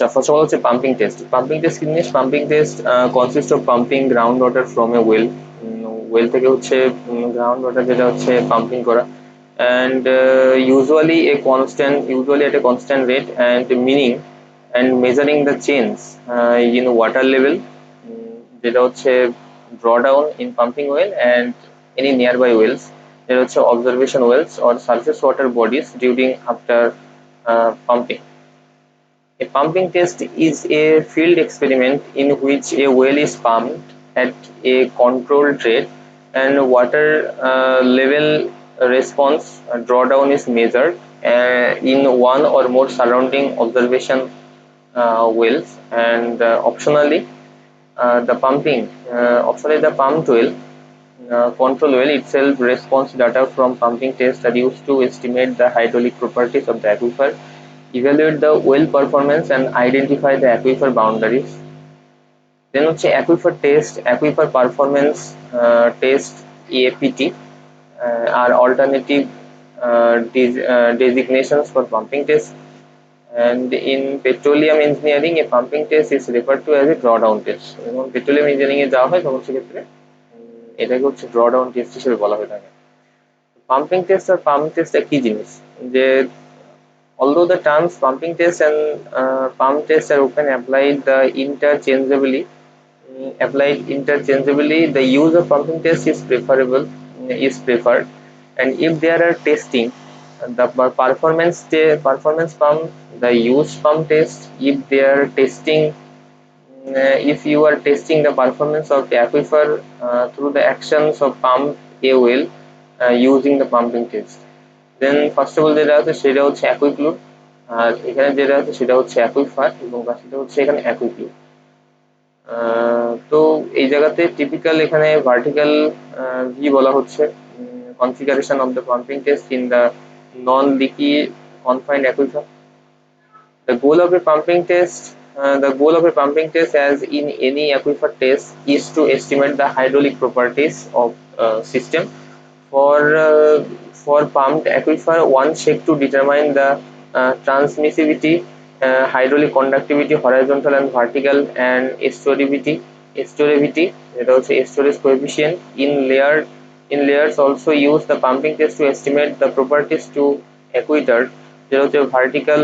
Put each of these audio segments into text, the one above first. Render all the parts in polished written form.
First of all, it's a pumping test. Pumping test pumping test consists of pumping groundwater from a well. Well থেকে হচ্ছে groundwater যেটা হচ্ছে pumping করা, and usually at a constant rate and meaning and measuring the change in water level, যেটা হচ্ছে drawdown in pumping well and any nearby wells, যেটা হচ্ছে observation wells or surface water bodies during after pumping. A pumping test is a field experiment in which a well is pumped at a controlled rate and water level response drawdown is measured in one or more surrounding observation wells, and optionally the pumped well control well itself response data from pumping tests are used to estimate the hydraulic properties of the aquifer, evaluate the well performance and identify the aquifer boundaries. Then হচ্ছে aquifer performance test APT are alternative designations for pumping test, and in petroleum engineering a pumping test is referred to as a drawdown test. এবং petroleum engineering এ যাওয়া হয় তখন সেক্ষেত্রে এটাকে হচ্ছে drawdown test হিসেবে বলা হয়ে থাকে। পাম্পিং টেস্ট আর পাম্প টেস্ট একই জিনিস, যে although the terms pumping test and pump test are often applied interchangeably, the use of pumping test is preferred, and if there are testing the performance pump, the use pump test. If they are testing if you are testing the performance of the aquifer through the actions of pump a well using the pumping test. Then first of all যেটা আছে সেটা হচ্ছে অ্যাকুইক্লুড, আর এখানে যেটা আছে সেটা হচ্ছে aquifer, এবং বাকিটা হচ্ছে এখানে অ্যাকুইক্লুড। তো এই জায়গাতে টিপিক্যাল এখানে ভার্টিক্যাল ভি বলা হচ্ছে configuration of the pumping test in the non leaky confined aquifer. The goal of a pumping test, as in any aquifer test, is to estimate the hydraulic properties of system. For pumped aquifer, one check to determine the transmissivity, hydraulic conductivity, horizontal and vertical, and storativity, that also storage coefficient in layers. Also use the pumping test to estimate the properties to aquitard, that also vertical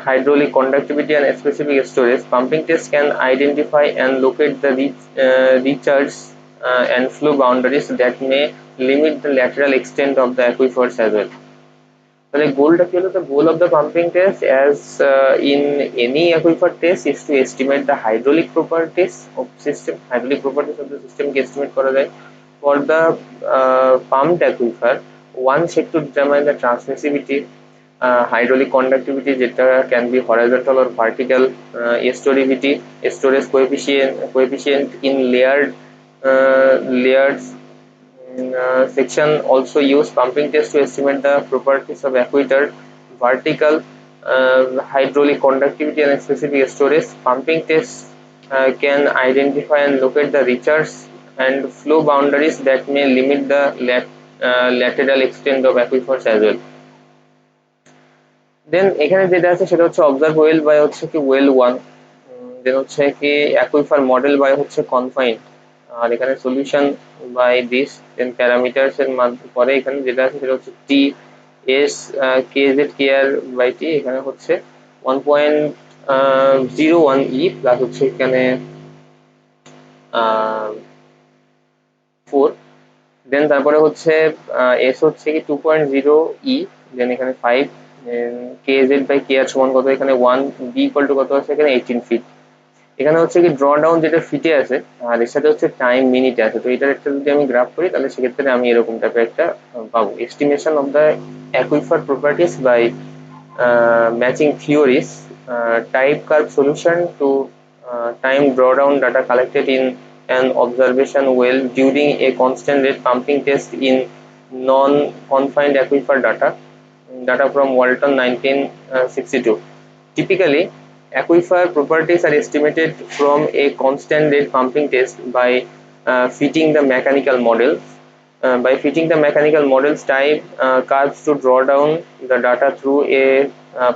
hydraulic conductivity and specific storage. Pumping test can identify and locate the recharge and flow boundaries that may limit the lateral extent of the aquifers as well. তাহলে গোলটা কি হলো? The goal of the pumping test, as in any aquifer test, is to estimate the hydraulic properties of the system K estimate করা যায়। For the pumped aquifer, one check to determine the transmissivity, hydraulic conductivity যেটা can be horizontal or vertical, storativity, storage coefficient in layers section. Also use pumping test to estimate the properties of aquitard, vertical hydraulic conductivity and specific storage. Pumping test can identify and locate the recharge and flow boundaries that may limit the lateral extent of aquifers as well. দেন এখানে যেটা আছে সেটা হচ্ছে observe well by হচ্ছে কি well 1, then হচ্ছে কি aquifer model by হচ্ছে কনফাইন্ড, আর এখানে solution by this, then parameters এর মাধ্যমে পরে এখানে যেটা আছে সেটা হচ্ছে T S KZ KR by T, এখানে হচ্ছে 1.01 ই প্লাস হচ্ছে এখানে 4, দেন তারপরে হচ্ছে এস হচ্ছে কি 2.0 ই, দেন এখানে 5, কেজেড বাই কেআর সমান কত এখানে 1, বি ইকুয়াল টু কত আছে এখানে 18 ফিট। এখানে হচ্ছে কি ড্র ডাউন যেটা ফিটে আছে আর এর সাথে হচ্ছে টাইম মিনিটে আছে, তো এটার একটা যদি আমি গ্রাফ করি তাহলে সেক্ষেত্রে আমি এরকম টাইপের একটা পাবো। Estimation of the aquifer properties by matching theories, type curve solution to time drawdown data collected in an observation well during a constant rate pumping test in non-confined aquifer data from Walton 1962. Typically, aquifer properties are estimated from a constant rate pumping test by fitting the mechanical model. by fitting the mechanical models type curves to draw down the data through a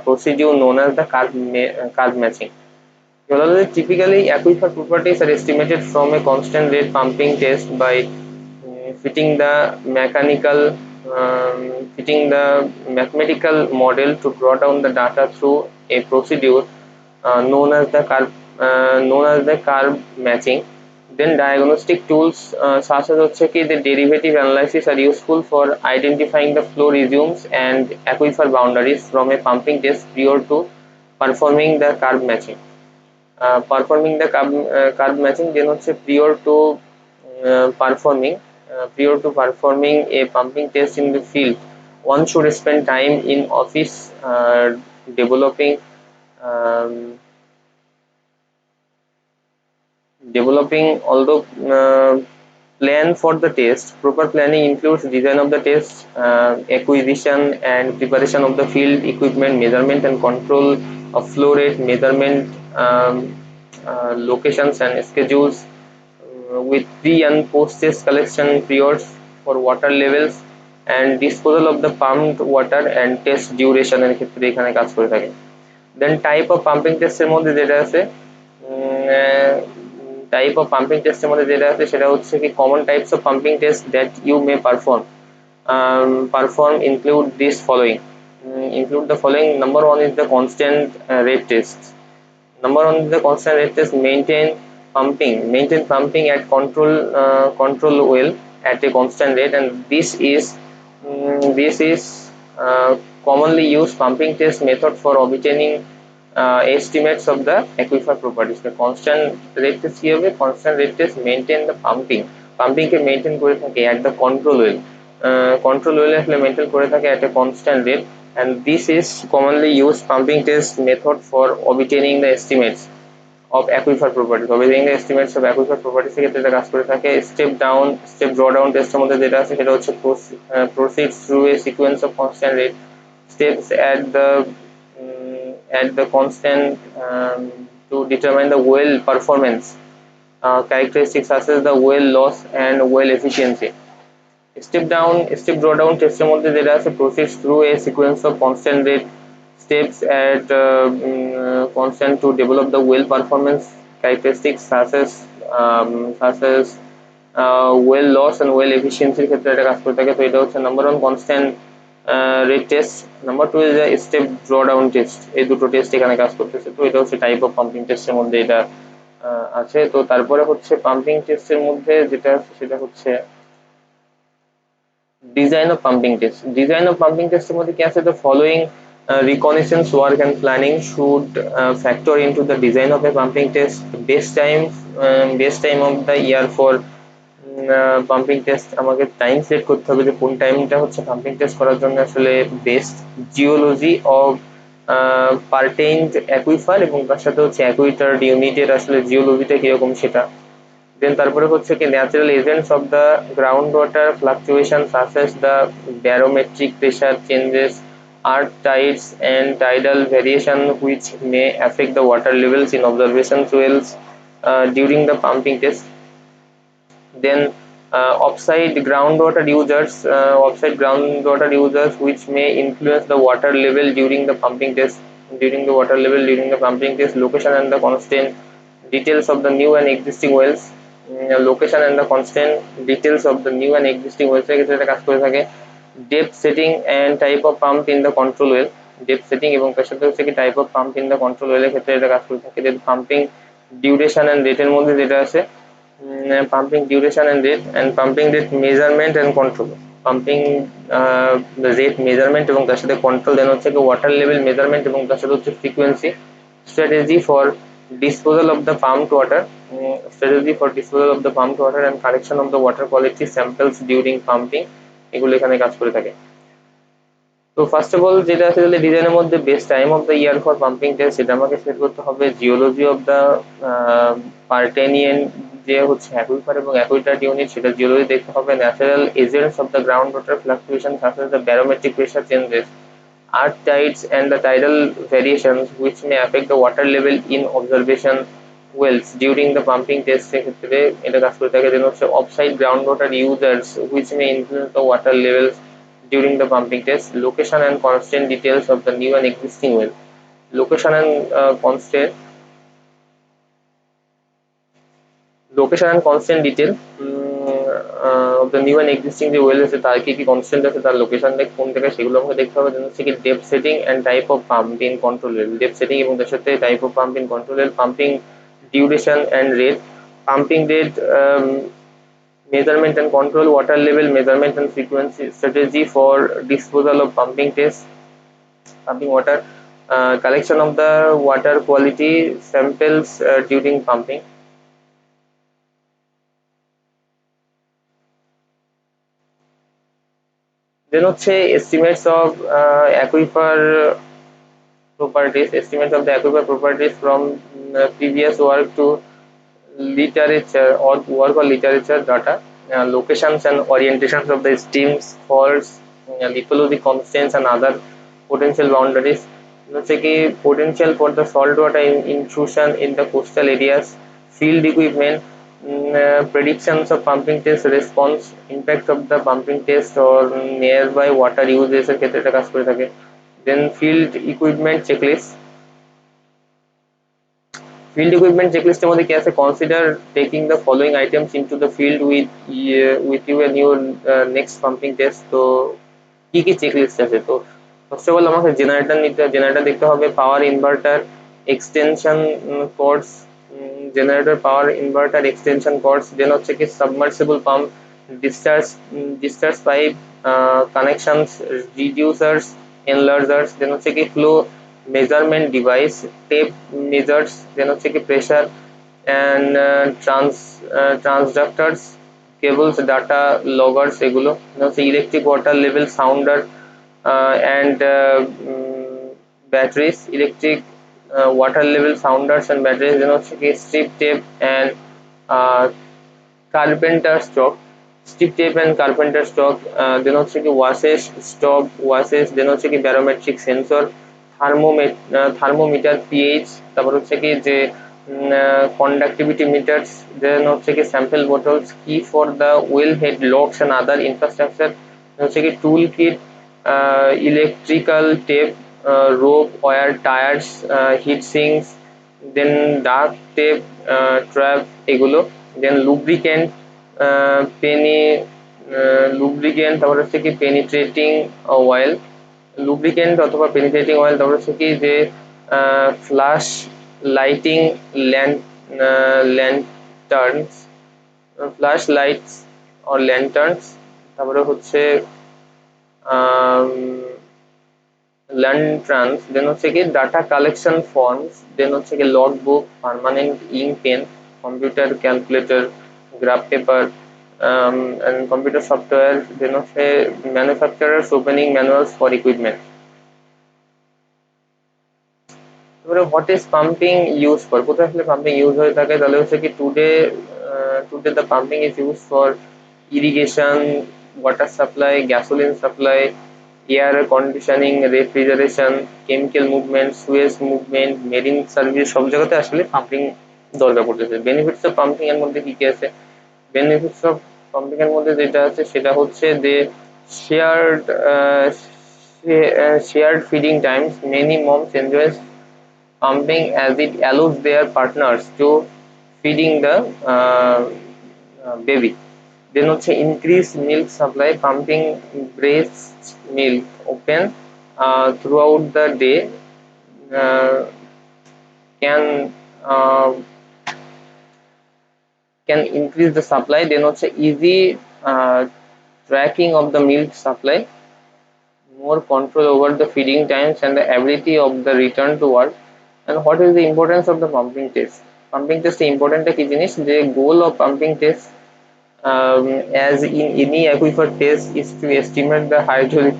procedure known as the curve matching. Typically, aquifer properties are estimated from a constant rate pumping test by fitting the mathematical model to draw down the data through a procedure known as the curve matching. Then diagnostic tools such as the derivative analysis are useful for identifying the flow regimes and aquifer boundaries from a pumping test prior to performing the curve matching. Curve matching then prior to performing a pumping test in the field, one should spend time in office developing um, although plan for the test. Proper planning includes design of the test, acquisition and preparation of the field equipment, measurement and control of flow rate, measurement locations and schedules, with pre and post test collection periods for water levels and disposal of the pumped water and test duration এর ক্ষেত্রে এখানে কাজ করে থাকে। দেন type of pumping টেস্টের মধ্যে যেটা আছে টাইপ অফ পাম্পিং টেস্টের মধ্যে যেটা আছে সেটা হচ্ছে কি common types of pumping test that you may perform include this following. Include the following. Number one is the constant rate test. Number one is the constant rate test. Maintain pumping at control well at a constant rate, and this is commonly used pumping test method for obtaining estimates of the aquifer properties. The constant rate test কি হবে? Constant rate test maintain the pumping K maintain করে থাকে at the control well. Control well আসলে maintain করে থাকে at a constant rate, and this is commonly used pumping test method for obtaining the estimates of aquifer properties. Obtaining the estimates of aquifer properties ক্ষেত্রে এটা কাজ করে থাকে। step drawdown টেস্টের মধ্যে যেটা আছে সেটা হচ্ছে proceeds through a sequence of constant rate steps at the constant to determine the well performance characteristics such as the well loss and well efficiency. Step drawdown টেস্টের মধ্যে যেটা আছে proceeds through a sequence of constant rate steps at constant to develop the well performance characteristics such as well loss and well efficiency ক্ষেত্রে এটা কাজ করে থাকে। তো এটা হচ্ছে number one constant rate test, number two is step drawdown test. এই দুটো টেস্ট এখানে কাজ করতেছে। তো এটা হচ্ছে টাইপ অফ পাম্পিং টেস্টের মধ্যে এটা আছে। তো তারপরে হচ্ছে পাম্পিং টেস্টের মধ্যে যেটা আছে সেটা হচ্ছে design of pumping test এর মধ্যে কি আছে? The following reconnaissance work and planning should factor into the design of a pumping test. Best time of the year for pumping test আমাকে টাইম সেট করতে হবে যে কোন টাইমটা হচ্ছে পাম্পিং টেস্ট করার জন্য আসলে বেস্ট। জিওলজি অফ পার্টেইনড অ্যাকুইফার এবং তার সাথে হচ্ছে অ্যাকুইটার্ড ইউনিটের আসলে জিওলজিটা কিরকম সেটা। দেন তারপরে হচ্ছে কি natural agents of the ground water fluctuation such as the barometric pressure changes, earth tides and tidal variation which may affect the water levels in observation wells during the pumping test. Then offsite groundwater users which may influence the water level during the pumping test. Location and the constant details of the new and existing wells. Location and the constant details of the new and existing wells এর ক্ষেত্রে এটা কাজ করে থাকে। Depth setting and type of pump in the control well. Depth setting এবং তার সাথে হচ্ছে কি type of pump in the control well এর ক্ষেত্রে এটা কাজ করে থাকে। Then pumping duration and rate এর মধ্যে যেটা আছে pumping duration and pumping rate measurement and control. Pumping rate measurement এবং তার সাথে control, দেন হচ্ছে water level measurement এবং তার সাথে হচ্ছে frequency. Strategy for disposal of the pumped water and correction of the water quality samples during pumping এগুলো এখানে কাজ করে থাকে। তো ফার্স্ট অফ অল যেটা আছে ডিজাইনের মধ্যে best time of the year for pumping test সেটা আমাকে সেট করতে হবে। জিওলজি অফ দ্য পার্টেনিয়ান যে হচ্ছে অ্যাকুইফার এবং অ্যাকুইটার্ড ইউনিট সেটা জিওলজি দেখতে হবে। Natural agents of the ground water fluctuation such as the barometric pressure changes, earth tides and the tidal variations which may affect the water level in observation wells during the pumping test ক্ষেত্রে এটা কাজ করে থাকে। দেন হচ্ছে offside ground water users which may influence the water levels during the pumping test, location and constant details of the new and existing well, location and constant detail of the new and existing যে well আছে তার কি কি constant আছে, তার location কোন জায়গায় সেগুলো আমাকে দেখতে হবে। দেন হচ্ছে কি depth setting and type of pump in control well, depth setting এবং তার সাথে type of pump in control well, pumping duration and rate, pumping rate, measurement and control, water level measurement and frequency, strategy for disposal of pumping water, collection of the water quality samples during pumping. Then হচ্ছে estimates of aquifer properties from previous work to literature or work or literature data, locations and orientations of the streams, faults, lithology constants and other potential boundaries, হচ্ছে কি potential for the salt water intrusion in the coastal areas, field equipment, predictions of pumping test response, impact of the pumping test or nearby water uses এর ক্ষেত্রে এটা কাজ করে থাকে। then field equipment checklist এর মধ্যে কি আছে, consider taking the following items into the field with you and your next pumping test। তো কি কি চেকলিস্ট আছে, তো ফার্স্ট অফ অল আমাকে জেনারেটর দেখতে হবে, power inverter extension cords, generator power inverter extension cords, then হচ্ছে কি submersible pump, discharge pipe connections, reducers, enlargers, then হচ্ছে কি flow measurement device, tape measures, then হচ্ছে কি pressure and transducers, cables, data loggers, এগুলো হচ্ছে electric water level sounder and batteries, electric water level sounders and batteries, then হচ্ছে কি strip tape and carpenter stock, strip tape and carpenter stock, দেন হচ্ছে কি washes, stop washes, দেন হচ্ছে কি ব্যারোমেট্রিক sensor, thermometer pH, তারপর হচ্ছে কি যে conductivity meters, then হচ্ছে কি sample bottles, key for the wellhead locks and other infrastructure, হচ্ছে কি tool kit, electrical tape, rope, wire, tires, heat sinks, then dark tape, trap, এগুলো, then lubricant, তারপর হচ্ছে কি penetrating oil, লুব্রিকেন্ট অথবা penetrating oil, তারপর হচ্ছে কি যে flash lighting ল্যান্টার্নস, flash lights or ল্যান্টার্নস, তারপরে হচ্ছে ল্যান্টার্নস, দেন হচ্ছে কি ডাটা কালেকশন ফর্মস, দেন হচ্ছে কি log book, permanent ink pen, computer calculator, graph paper and computer software, then হচ্ছে manufacturers opening manuals for equipment। এবারে what is pumping use for, কোথায় আসলে পাম্পিং ইউজ হয়ে থাকে, তাহলে হচ্ছে কি today the pumping is use for irrigation, water supply, gasoline supply, air conditioning, refrigeration, chemical movement, Suez movement, marine service, সব জায়গাতে আসলে পাম্পিং দরকার পড়তেছে। বেনিফিটস অফ পাম্পিং এর মধ্যে কি কি আছে, বেনিফিটস অফ পাম্পিং এর মধ্যে যেটা আছে সেটা হচ্ছে যে shared shared feeding times, many moms enjoys pumping as it allows their partners to feeding the baby। then হচ্ছে increase milk supply, pumping breast milk open throughout the day uh, can uh, can increase the supply, then হচ্ছে easy tracking of the milk supply, more control over the feeding times and the ability of the return to work। and what is the importance of the pumping test, pumping test important কি জিনিস, যে goal of pumping test as in any aquifer test is to estimate the hydraulic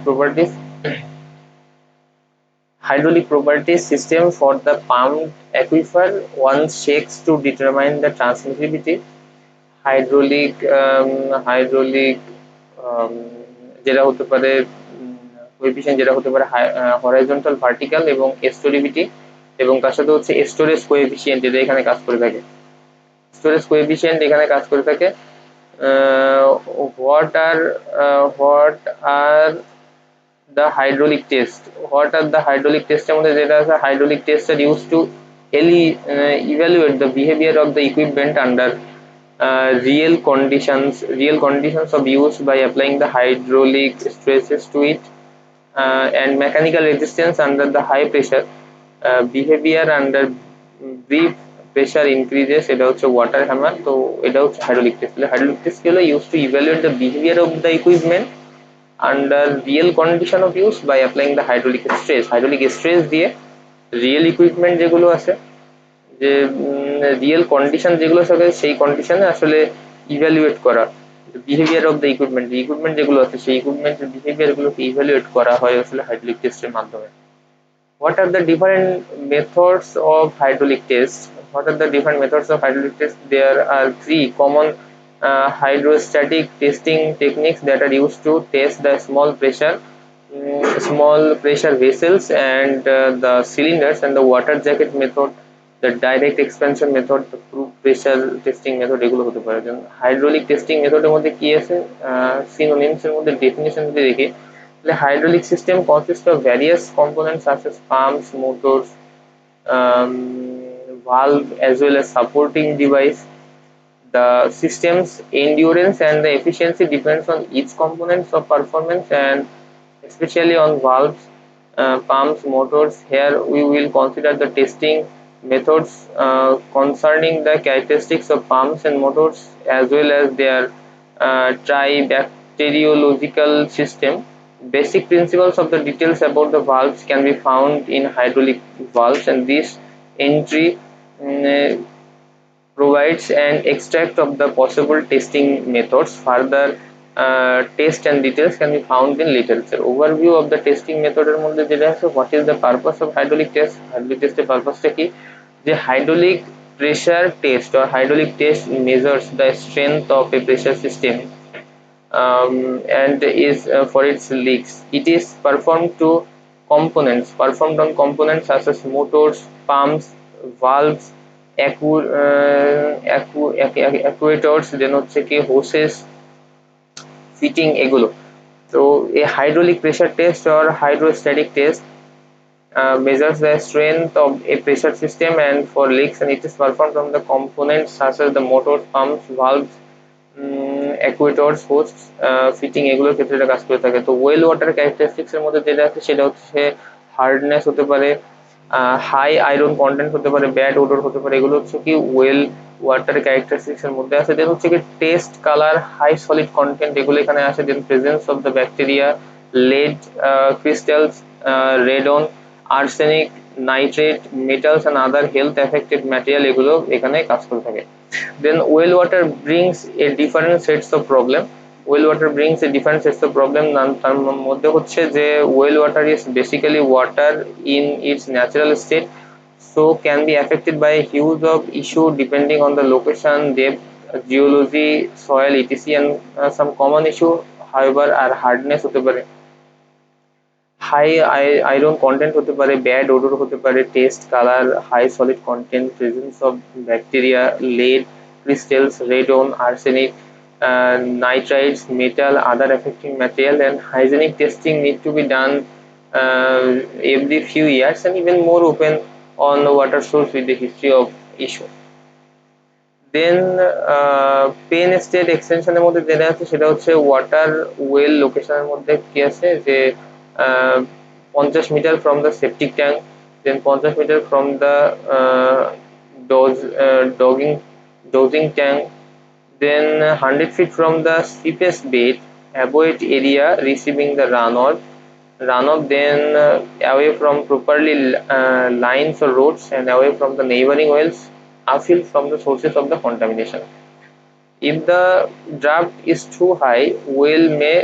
properties system for the pumped aquifer. One checks to determine the transmissivity, hydraulic যেটা হতে পারে coefficient, যেটা হতে পারে horizontal, vertical এবং storativity, এবং তার সাথে হচ্ছে স্টোরেজ কোএফিসিয়েন্ট, এটা এখানে কাজ করে থাকে। স্টোরেজ কোএফিসিয়েন্ট এখানে কাজ করে থাকে। What are the hydraulic test. What are the hydraulic test এর মধ্যে যেটা আছে, hydraulic test are used to evaluate the behavior of the equipment under real conditions of use by applying the hydraulic stresses to it, and mechanical resistance under the high pressure. Behavior under brief pressure increases, এটা হচ্ছে water hammer. তো এটা হচ্ছে hydraulic test. Hydraulic test হলো use to evaluate the behaviour of the equipment under real condition of use by applying the hydraulic stress। hydraulic stress দিয়ে real equipment যেগুলো আছে, যে রিয়েল কন্ডিশন যেগুলো থাকে, সেই কন্ডিশনে আসলে ইভ্যালুয়েট করা behaviour of the equipment, equipment যেগুলো আছে সেই ইকুইপমেন্টের বিহেভিয়ার গুলোকে ইভ্যালুয়েট করা হয় আসলে হাইড্রোলিক টেস্টের মাধ্যমে। What are the different methods of hydraulic test? What are the different methods of hydraulic test? There are three common hydrostatic testing techniques that are used to test the small pressure vessels and the cylinders, and the water jacket method, the direct expansion method, the proof pressure testing method, এগুলো হতে পারে। Hydraulic testing মেথডের মধ্যে কি আছে, synonyms এর মধ্যে definition যদি দেখি, the hydraulic system consists of various components such as pumps, motors, valve, as well as supporting device. The system's endurance and the efficiency depends on each component's of performance, and especially on valves, pumps, motors. Here we will consider the testing methods concerning the characteristics of pumps and motors, as well as their tribacteriological system. Basic principles of the details about the valves can be found in hydraulic valves, and this entry provides an extract of the possible testing methods. Further test and details can be found in literature. Overview of the testing method এর মধ্যে যেটা আছে, what is the purpose of hydraulic test? hydraulic test এর পারপাসটা কি, যে hydraulic pressure test or hydraulic test measures the strength of a pressure system and is for its leaks. It is performed on components such as motors, pumps, valves, aquators, then হচ্ছে কি hoses, fitting, এগুলো। তো a hydraulic pressure test or hydrostatic test measures the strength of a pressure system and for leaks, and it is performed on the components such as the motors, pumps, valves, aquators, hosts, fitting, এগুলোর ক্ষেত্রে এটা কাজ করে থাকে। তো well water characteristics এর মধ্যে যেটা আছে সেটা হচ্ছে হার্ডনেস হতে পারে, হাই আয়রন কন্টেন্ট হতে পারে, ব্যাড ওডর হতে পারে, এগুলো হচ্ছে কি ওয়েল ওয়াটার ক্যারেক্টারিস্টিক্স এর মধ্যে আছে। দেন হচ্ছে কি taste colour, high solid content, এগুলো এখানে আসে। Then presence of the bacteria, lead crystals, radon, arsenic, nitrate, metals and other health affected material, এগুলো এখানে কাজ করে থাকে। Then well water brings a different sets of problem. Well water brings a different sets of problem. তার মধ্যে হচ্ছে যে well water is basically water in its natural state, so can be affected by a huge of issue depending on the location, depth, geology, soil, etc. and some common issue however are hardness হতে পারে, high iron content হতে পারে, bad odour হতে পারে, taste colour, high solid content, presence of bacteria, lead crystals, radon, arsenic, nitrites, metal, other affecting material, and hygienic testing need to be done every few years and even more open on the water source with the history of issue. Then Penn State এক্সটেনশনের মধ্যে যেটা আছে সেটা হচ্ছে water well লোকেশনের মধ্যে কি আছে, যে 50 metre from the septic tank, then 50 metre from the dosing tank, then 100 feet from the steepest bed, avoid area receiving the runoff, then away from properly lines or roads and away from the neighboring wells, uphill from the sources of the contamination. If the draft is too high, well may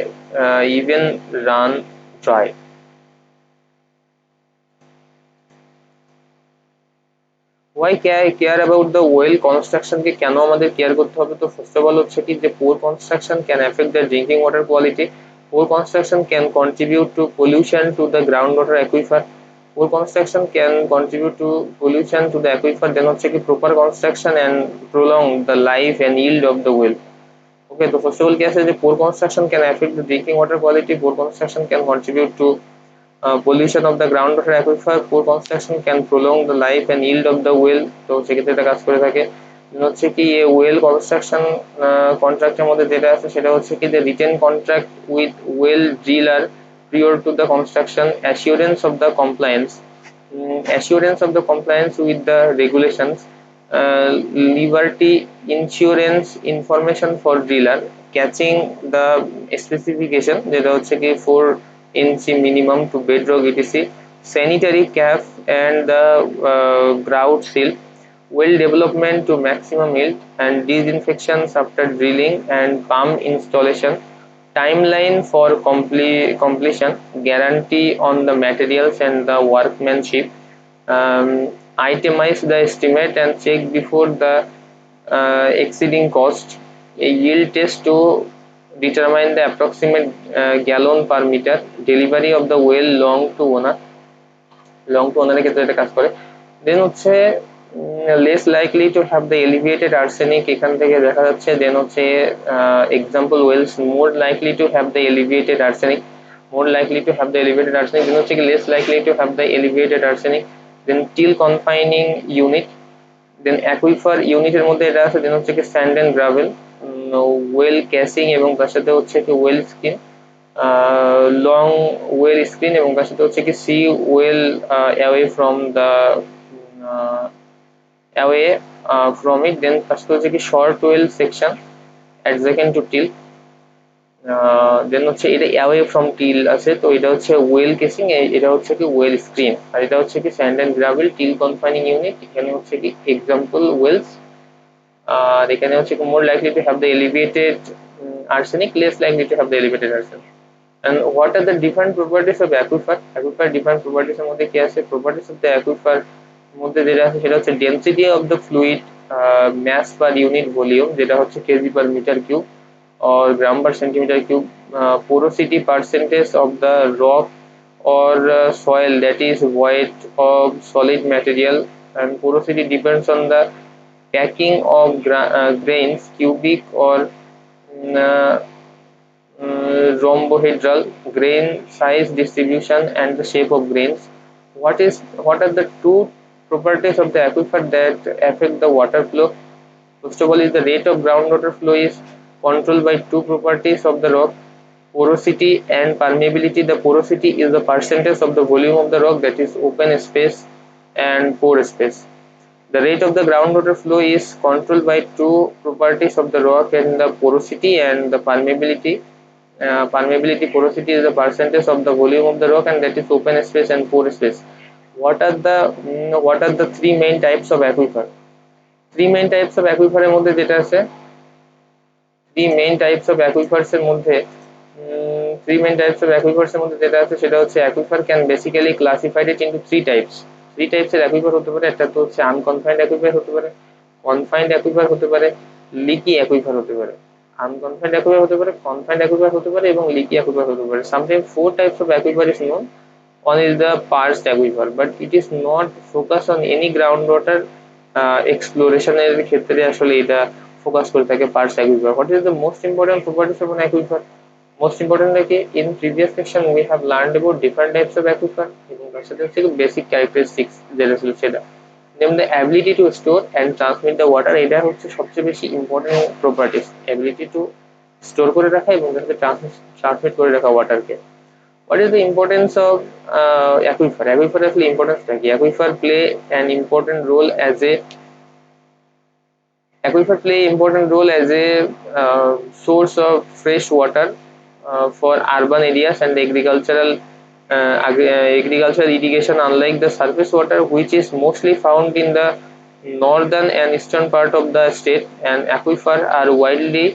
even run dry. Why care about the well construction কে কেন আমাদের care করতে হবে? তো first of all হচ্ছে কি যে poor construction can affect the drinking water quality. Poor construction can contribute to pollution to the groundwater aquifer. poor construction can contribute to pollution to the aquifer, then হচ্ছে কি proper construction and prolong the life and yield of the well. Okay, so first of all কি আছে যে poor construction can affect the drinking water quality, poor construction can contribute to pollution of the groundwater aquifer, poor construction can prolong the life and yield of the well, তো সেক্ষেত্রে এটা কাজ করে থাকে। হচ্ছে কি এই ওয়েল কনস্ট্রাকশন কন্ট্রাক্টের মধ্যে যেটা আছে সেটা হচ্ছে কি যে written contract with well driller prior to the construction, assurance of the compliance with the regulations, liberty insurance information for driller, catching the specification যেটা হচ্ছে কি 4 inch minimum to bedrock etc, sanitary cap and the grout seal, well development to maximum yield and disinfections after drilling and pump installation, timeline for completion, guarantee on the materials and the workmanship, itemize the estimate and check before the exceeding cost, a yield test to determine the approximate gallon per meter, delivery of the well long to owner এর ক্ষেত্রে এটা কাজ করে। দেন হচ্ছে less likely to have the elevated arsenic, এখান থেকে দেখা যাচ্ছে দেন হচ্ছে example wells more likely to have the elevated arsenic, then হচ্ছে কি less likely to have the elevated arsenic, then till confining unit, then aquifer ইউনিটের মধ্যে এটা আছে, দেন হচ্ছে কি sand and gravel, well casing এবং তার সাথে হচ্ছে কি well skin, long well screen এবং তার সাথে হচ্ছে কি see well away from the away from it, then তার সাথে হচ্ছে কি short well section adjacent to till, then হচ্ছে এটা অ্যাওয়ে ফ্রম টিল আছে, তো এটা হচ্ছে ওয়েল কেসিং, এটা হচ্ছে কি ওয়েল স্ক্রিন, আর এটা হচ্ছে কি sand and gravel till confining unit, এখানে হচ্ছে কি এক্সাম্পল ওয়েলস, আর এখানে হচ্ছে কি more likely to have the elevated arsenic, less likely to have the elevated arsenic. And what are the different properties of aquifer? Aquifer different properties এর মধ্যে কি আছে? Properties of the aquifer মধ্যে যেটা আছে সেটা হচ্ছে density of the fluid, mass per unit volume যেটা হচ্ছে kg per meter cube or gram per centimeter cube, porosity percentage of the rock or soil that is void of solid material, and porosity depends on the packing of grains, cubic or uh, rhombohedral, grain size distribution and the shape of grains. What are the two properties of the aquifer that affect the water flow? First of all is the rate of groundwater flow is controlled by two properties of the rock, porosity and permeability. The porosity is the percentage of the volume of the rock that is open space and pore space. The rate of the groundwater flow is controlled by two properties of the rock and the porosity and the permeability. Porosity is the percentage of the volume of the rock and that is open space and pore space. What are the three main types of aquifer? Three main types of aquifer এর মধ্যে যেটা আছে three main types of aquifers এর মধ্যে যেটা আছে সেটা হচ্ছে aquifer can basically classified it into three types এর aquifer হতে পারে। একটা তো হচ্ছে unconfined aquifer হতে পারে, confined aquifer হতে পারে, leaky aquifer হতে পারে। unconfined aquifer হতে পারে, confined aquifer হতে পারে এবং leaky aquifer হতে পারে। Sometimes four types of aquifer is known. One is the parsed aquifer, but it is not focused on any groundwater exploration এর ক্ষেত্রে আসলে এটা ফোকাস করে থাকে parsed aquifer. What is the most important properties of an aquifer? Most important like in previous section we have learned about different types of aquifer এবং তার সাথে হচ্ছে basic characteristics যেটা ছিল সেটা, then the ability to store and transmit the water, এটা হচ্ছে সবচেয়ে বেশি important properties, ability to store করে রাখা এবং তার সাথে ট্রান্সমিট করে রাখা ওয়াটারকে। What is the importance of aquifer? Aquifer আসলে ইম্পর্টেন্সটা কি? Aquifer play important role as a source of fresh water for urban areas and agricultural irrigation, unlike the surface water which is mostly found in the northern and eastern part of the state, and aquifer are widely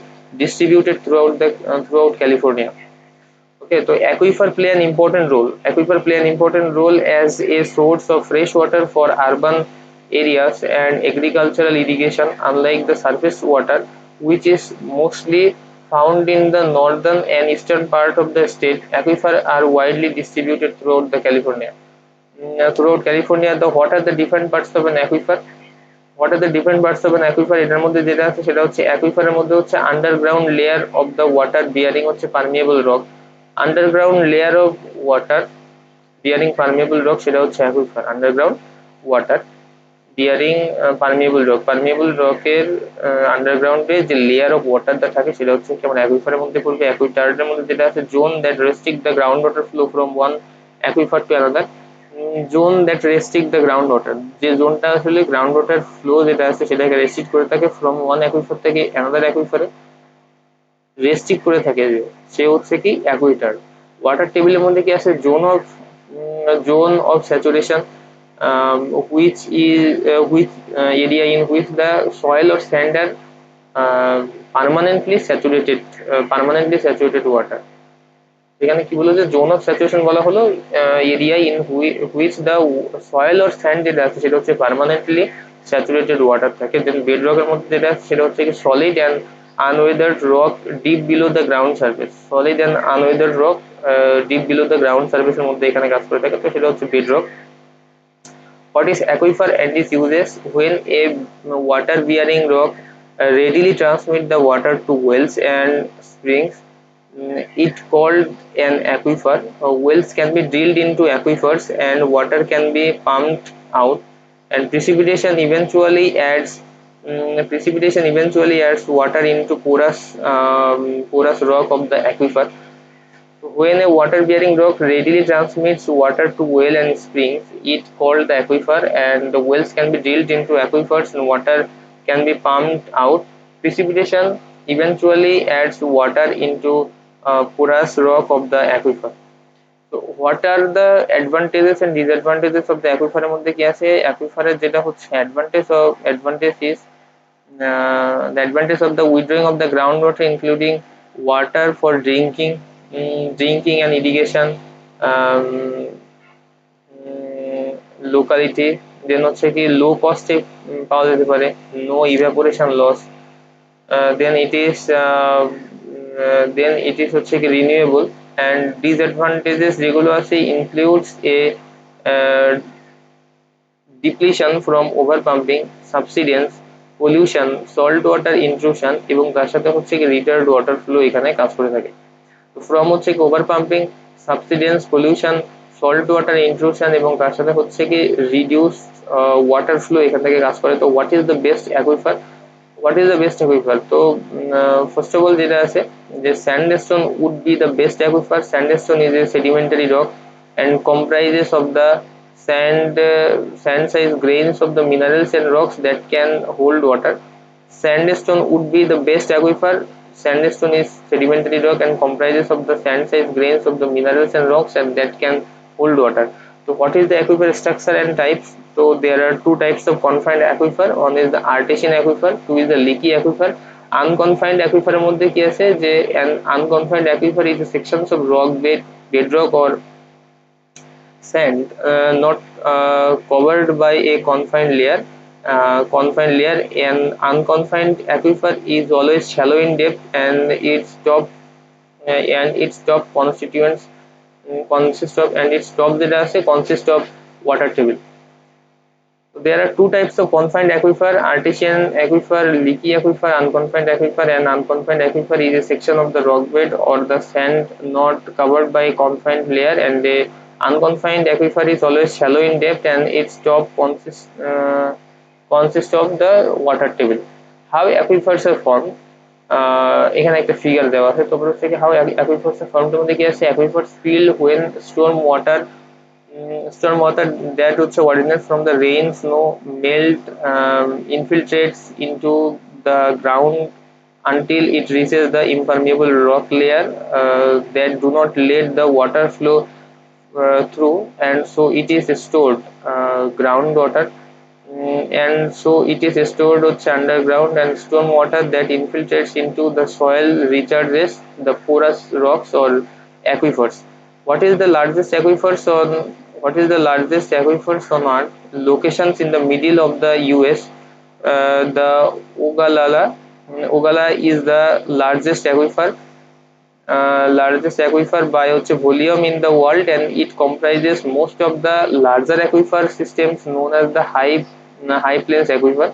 distributed throughout California. Okay, so aquifer play an important role as a source of fresh water for urban areas and agricultural irrigation, unlike the surface water which is mostly found in the northern and eastern part of the state. Aquifer are widely distributed throughout the California. throughout California. What are the different parts of an aquifer? What are the different parts of an aquifer? এটার মধ্যে যেটা আছে সেটা হচ্ছে অ্যাকুইফারের মধ্যে হচ্ছে underground layer of the water bearing হচ্ছে permeable rock. Underground layer of water bearing permeable rock সেটা হচ্ছে aquifer. Underground water bearing permeable রকের আন্ডারগ্রাউন্ডে যে লেয়ার অফ ওয়াটারটা থাকে সেটা হচ্ছে কেমন অ্যাকুইফারের মধ্যে পড়বে। অ্যাকুইটার্ডের মধ্যে যেটা আছে zone that restrict the ground water flow from one aquifer to another. Zone that restrict the ground water, যে জোনটা আসলে গ্রাউন্ড ওয়াটার ফ্লো যেটা আছে সেটাকে রেস্ট্রিক্ট করে থাকে ফ্রম ওয়ান অ্যাকুইফার থেকে অ্যানাদার অ্যাকুইফারে রেস্ট্রিক্ট করে থাকে, যে সে হচ্ছে কি অ্যাকুইটার। ওয়াটার টেবিলের মধ্যে কি আছে zone of saturation, which area in which the soil or sand are permanently saturated water। এখানে কি বলে যে জোন অফ স্যাচুরেশন বলা হলো area in which the soil or sand যেটা আছে সেটা হচ্ছে পার্মানেন্টলি স্যাচুরেটেড ওয়াটার থাকে। দেন বেড রকের মধ্যে যেটা আছে সেটা হচ্ছে কি solid and unweathered rock deep below the ground surface. Solid and unweathered rock deep below the ground সার্ফেসের মধ্যে এখানে কাজ করে থাকে, তো সেটা হচ্ছে bedrock. What is aquifer and its uses? When a water bearing rock readily transmit the water to wells and springs, it called an aquifer. Wells can be drilled into aquifers and water can be pumped out, and precipitation eventually adds water into porous rock of the aquifer. When a water-bearing rock readily transmits water to well and springs, it called the aquifer, and the wells can be drilled into aquifers and water can be pumped out. Precipitation eventually adds water into porous rock of the aquifer. So, what are the advantages and disadvantages of the aquifer? এর মধ্যে কি আছে? অ্যাকুইফারের যেটা হচ্ছে advantage is the advantage of the withdrawing of the groundwater, including water for drinking and irrigation, um, locality, then হচ্ছে কি লো কস্টে পাওয়া যেতে পারে, no evaporation loss, then it is হচ্ছে কি রিনিউয়েবল। and disadvantages যেগুলো আছে includes a uh, depletion from overpumping, subsidence, pollution, salt water intrusion এবং তার সাথে হচ্ছে কি রিটার্ড ওয়াটার ফ্লো এখানে কাজ করে থাকে। ফ্রম হচ্ছে কি ওভারপাম্পিং, সাবসিডেন্স, পলিউশন, সল্ট ওয়াটার ইন্ট্রুশন এবং তার সাথে হচ্ছে কি রিডিউস ওয়াটার ফ্লো এখান থেকে কাজ করে। তো what is the best aquifer? তো ফার্স্ট অফ অল যেটা আছে যে sandstone would be the best aquifer. Sandstone is a sedimentary rock and comprises of the sand size grains of the minerals and rocks that can hold water. Sandstone would be the best aquifer. Sandstone is sedimentary rock and comprises of the sand size grains of the minerals and rocks and that can hold water. So what is the aquifer structure and types? So there are two types of confined aquifer. One is the artesian aquifer, two is the leaky aquifer. Unconfined aquifer এর মধ্যে কি আছে যে an unconfined aquifer is a sections of rock bedrock or sand not covered by a confined layer. An unconfined aquifer is always shallow in depth and its top constituents consist of water table. So there are two types of confined aquifer: artesian aquifer, leaky aquifer. Unconfined aquifer, and unconfined aquifer is a section of the rock bed or the sand not covered by a confined layer, and the unconfined aquifer is always shallow in depth and its top consists of the water table. How aquifers are formed? এখানে একটা figure দেওয়া আছে। তো হচ্ছে কি how aquifers are formed এর মধ্যে কি আছে aquifers fill when storm water that originates from the rain snow melt infiltrates into the ground until it reaches the impermeable rock layer that do not let the water flow through, and so it is stored groundwater, and so it is stored underground, and storm water that infiltrates into the soil recharges the porous rocks or aquifers. What is the largest aquifers on earth? Locations in the middle of the US. The Ogallala is the largest aquifer. largest aquifer by volume in the world, and it comprises most of the larger aquifer systems known as the high plains aquifer.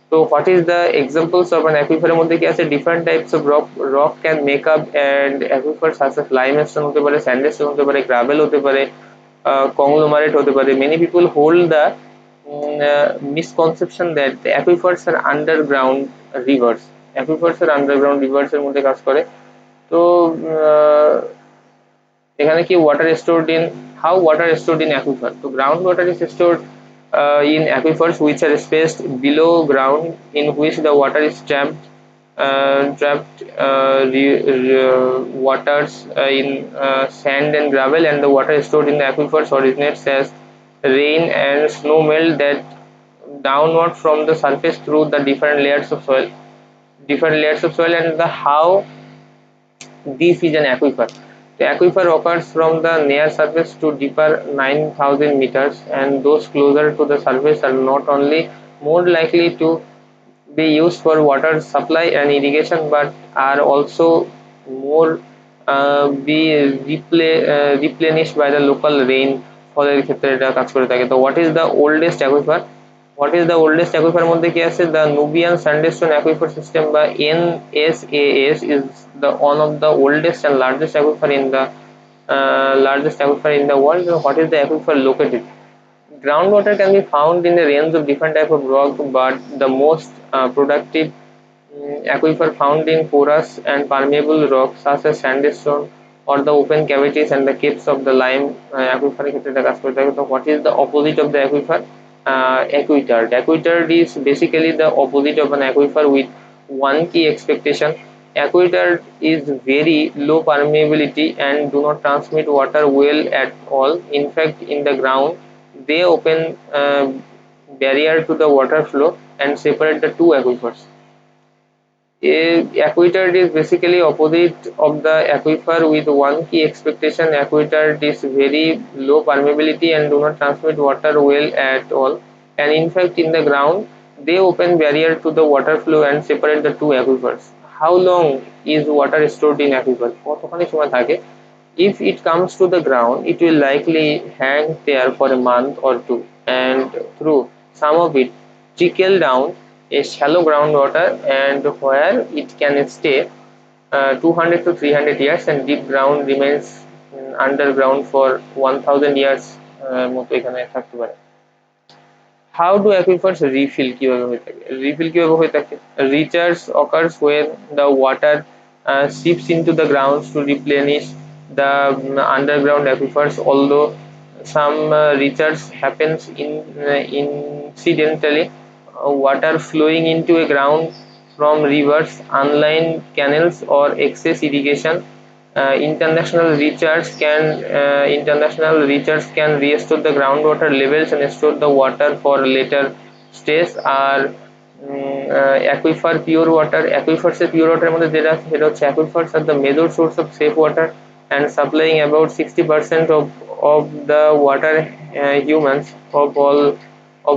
So what is the examples of an aquifer এর মধ্যে কি আছে, different types of rock can make up and aquifers such as limestone হতে পারে, sandstone হতে পারে, gravel হতে পারে, conglomerate হতে পারে. Many people hold the misconception that the aquifers are underground rivers. aquifers are underground rivers এর মধ্যে কাজ করে. তো এখানে কি water is stored in, how water is stored in aquifer? So groundwater is stored in aquifers which are spaced below ground, in which the water is trapped waters in sand and gravel, and the water stored in the aquifers originates as rain and snow melt that downward from the surface through the different layers of soil. And the how deep is an aquifer? The aquifer occurs from the near surface to deeper 9,000 meters, and those closer to the surface are not only more likely to be used for water supply and irrigation, but are also more replenished by the local rainfall ক্ষেত্রে এটা কাজ করে থাকে. তো what is the oldest aquifer? What is the oldest aquifer মধ্যে কি আছে? The Nubian sandstone aquifer system বা NSAS is the one of the oldest and largest aquifer in the world. What is the aquifer located? Groundwater can be found in a range of different type of rock, but the most productive aquifer found in porous and permeable rocks such as sandstone or the open cavities and the caves of the lime aquifer ক্ষেত্রে এটা কাজ করে থাকে. So what is the opposite of the aquifer? Aquitard. Aquitard is basically the opposite of an aquifer with one key expectation. Aquitard is very low permeability and do not transmit water well at all. In fact, in the ground they open barrier to the water flow and separate the two aquifers. Aquitard is basically opposite of the aquifer with one key expectation. Aquitard is very low permeability and do not transmit water well at all, and in fact in the ground they open barrier to the water flow and separate the two aquifers. How long is water stored in aquifer? কতখানি সময় থাকে? If it comes to the ground, it will likely hang there for a month or two, and through some of it trickle down a shallow groundwater, and where it can stay 200 to 300 years, and deep ground remains underground for 1000 years মতো এখানে থাকতে পারে. How do aquifers refill? কিভাবে হয়ে থাকে? Refill কিভাবে হয়ে থাকে? Recharge occurs when the water seeps into the ground to replenish the underground aquifers. Although some recharge happens incidentally, water flowing into a ground from rivers, unlined canals, or excess irrigation, international recharge can restore the groundwater levels and store the water for later stage. Are aquifer pure water? Aquifers এর pure water এর মধ্যে যেটা সেটা হচ্ছে aquifers are the major source of safe water and supplying about 60% of the water humans of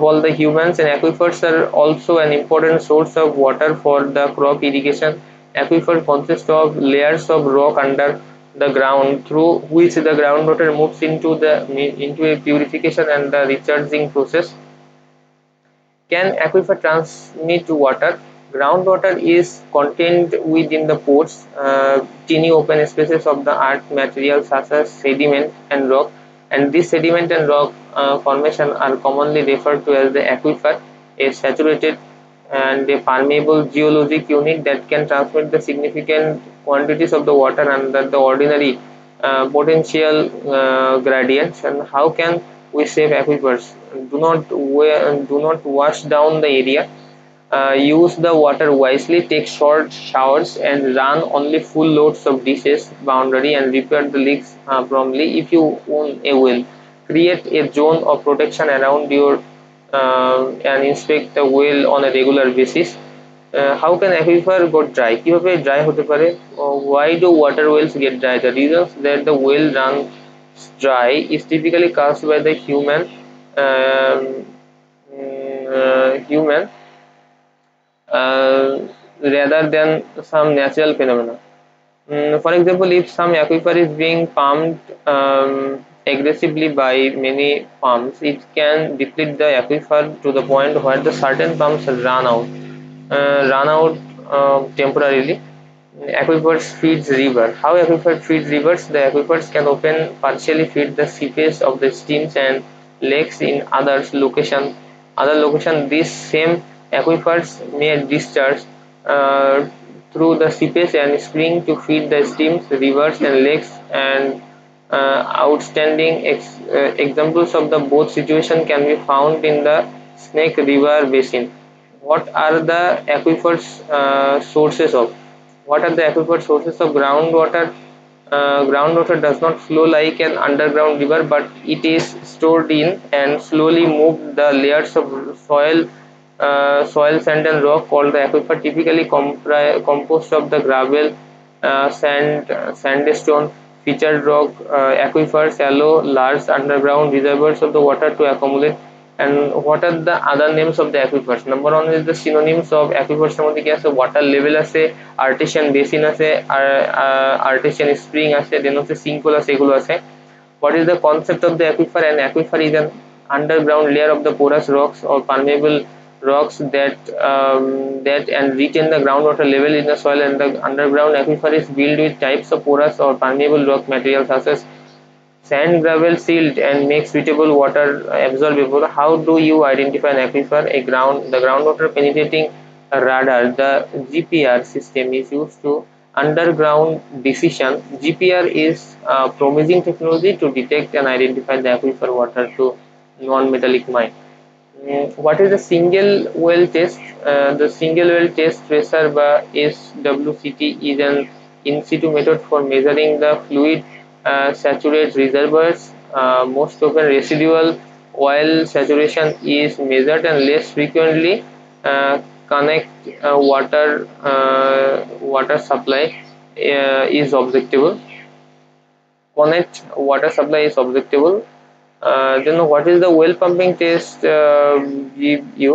all the humans, and aquifers are also an important source of water for the crop irrigation. Aquifer consists of layers of rock under the ground through which the groundwater moves into a purification and the recharging process. Can aquifer transmit water? Groundwater is contained within the pores, teeny open spaces of the earth material such as sediment and rock, and this sediment and rock formation are commonly referred to as the aquifer, a saturated and a permeable geologic unit that can transmit the significant quantities of the water under the ordinary potential gradients. And how can we save aquifers? Do not wash down the area. Use the water wisely, take short showers, and run only full loads of dishes boundary, and repair the leaks promptly. If you own a well, create a zone of protection around your and inspect the well on a regular basis. How can aquifer go dry? কিভাবে dry হতে পারে? Why do water wells get dry? The reasons that the well runs dry is typically caused by the um, human rather than some natural phenomena. For example, if some aquifer is being pumped aggressively by many pumps, it can deplete the aquifer to the point where the certain pumps run out temporarily. Aquifers feeds river. How aquifer feeds rivers? The aquifers can often partially feed the seepage of the streams and lakes in other location. These same aquifers may discharge uh, through the seepage and spring to feed the streams, rivers, and lakes. And outstanding examples of the both situation can be found in the Snake River basin. What are the aquifers sources of? What are the aquifer sources of groundwater? Groundwater does not flow like an underground river, but it is stored in and slowly moved the layers of soil, sand, and rock called the aquifer, typically composed of the gravel, sandstone, featured rock. Aquifers allow large underground reservoirs of the water to accumulate. And what are the other names of the aquifers? Number one is the synonyms of aquifers মধ্যে কি আছে water level আছে, artesian basin আছে, artesian spring আছে, then হচ্ছে sinkhole আছে, এগুলো আছে. What is the concept of the aquifer? An aquifer is an underground layer of the porous rocks or permeable rocks that and retain the groundwater level in the soil, and the underground aquifer is built with types of porous or permeable rock materials such as sand, gravel, silt, and make suitable water absorbable. How do you identify an aquifer? The groundwater penetrating radar, the GPR system, is used to underground decision. GPR is a promising technology to detect and identify the aquifer water to non-metallic mine. What is the single well test? The single well test tracer by SWCT is an in situ method for measuring the fluid saturated reservoirs. Most often residual oil saturation is measured, and less frequently connect water supply is objectable. Connect water supply is objectable. Then what is the well pumping test give you?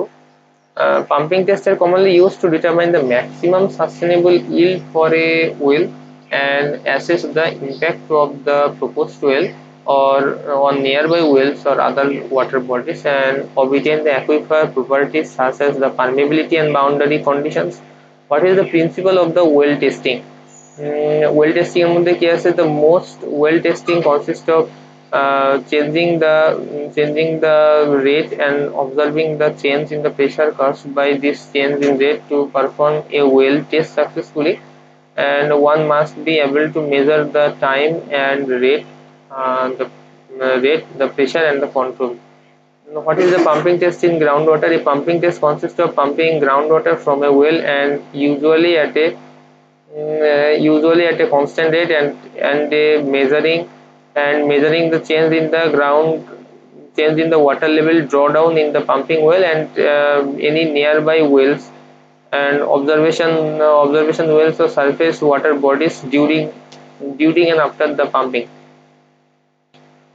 Pumping tests are commonly used to determine the maximum sustainable yield for a well and assess the impact of the proposed well or on nearby wells or other water bodies, and obtain the aquifer properties such as the permeability and boundary conditions. What is the principle of the well testing? Well testing এর মধ্যে কি আছে? The most well testing consists of changing the rate and observing the change in the pressure caused by this change in rate to perform a well test successfully. And one must be able to measure the time and the pressure and the control. What is the pumping test in groundwater? A pumping test consists of pumping groundwater from a well, and usually at a constant rate, and measuring the change in the water level drawdown in the pumping well and any nearby wells, and observation wells or surface water bodies during and after the pumping.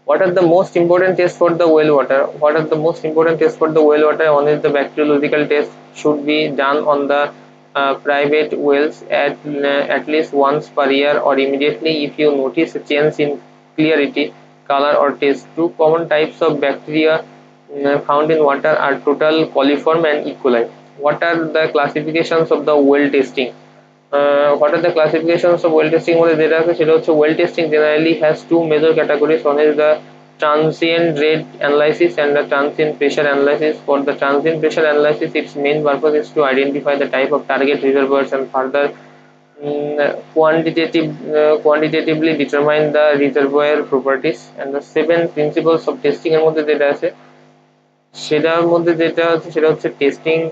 What are the most important tests for the well water? What are the most important tests for the well water? One is the bacteriological test should be done on the private wells at least once per year or immediately if you notice a change in clarity, color, or taste. Two common types of bacteria found in water are total coliform and E. coli. What are the classifications of the well testing? What are the classifications of well testing? Well testing generally has two major categories. One is the transient rate analysis and the transient pressure analysis. For the transient pressure analysis, its main purpose is to identify the type of target reservoirs and further quantitatively determine the reservoir properties. And the seven principles of testing এর মধ্যে যেটা আছে সেটা হচ্ছে testing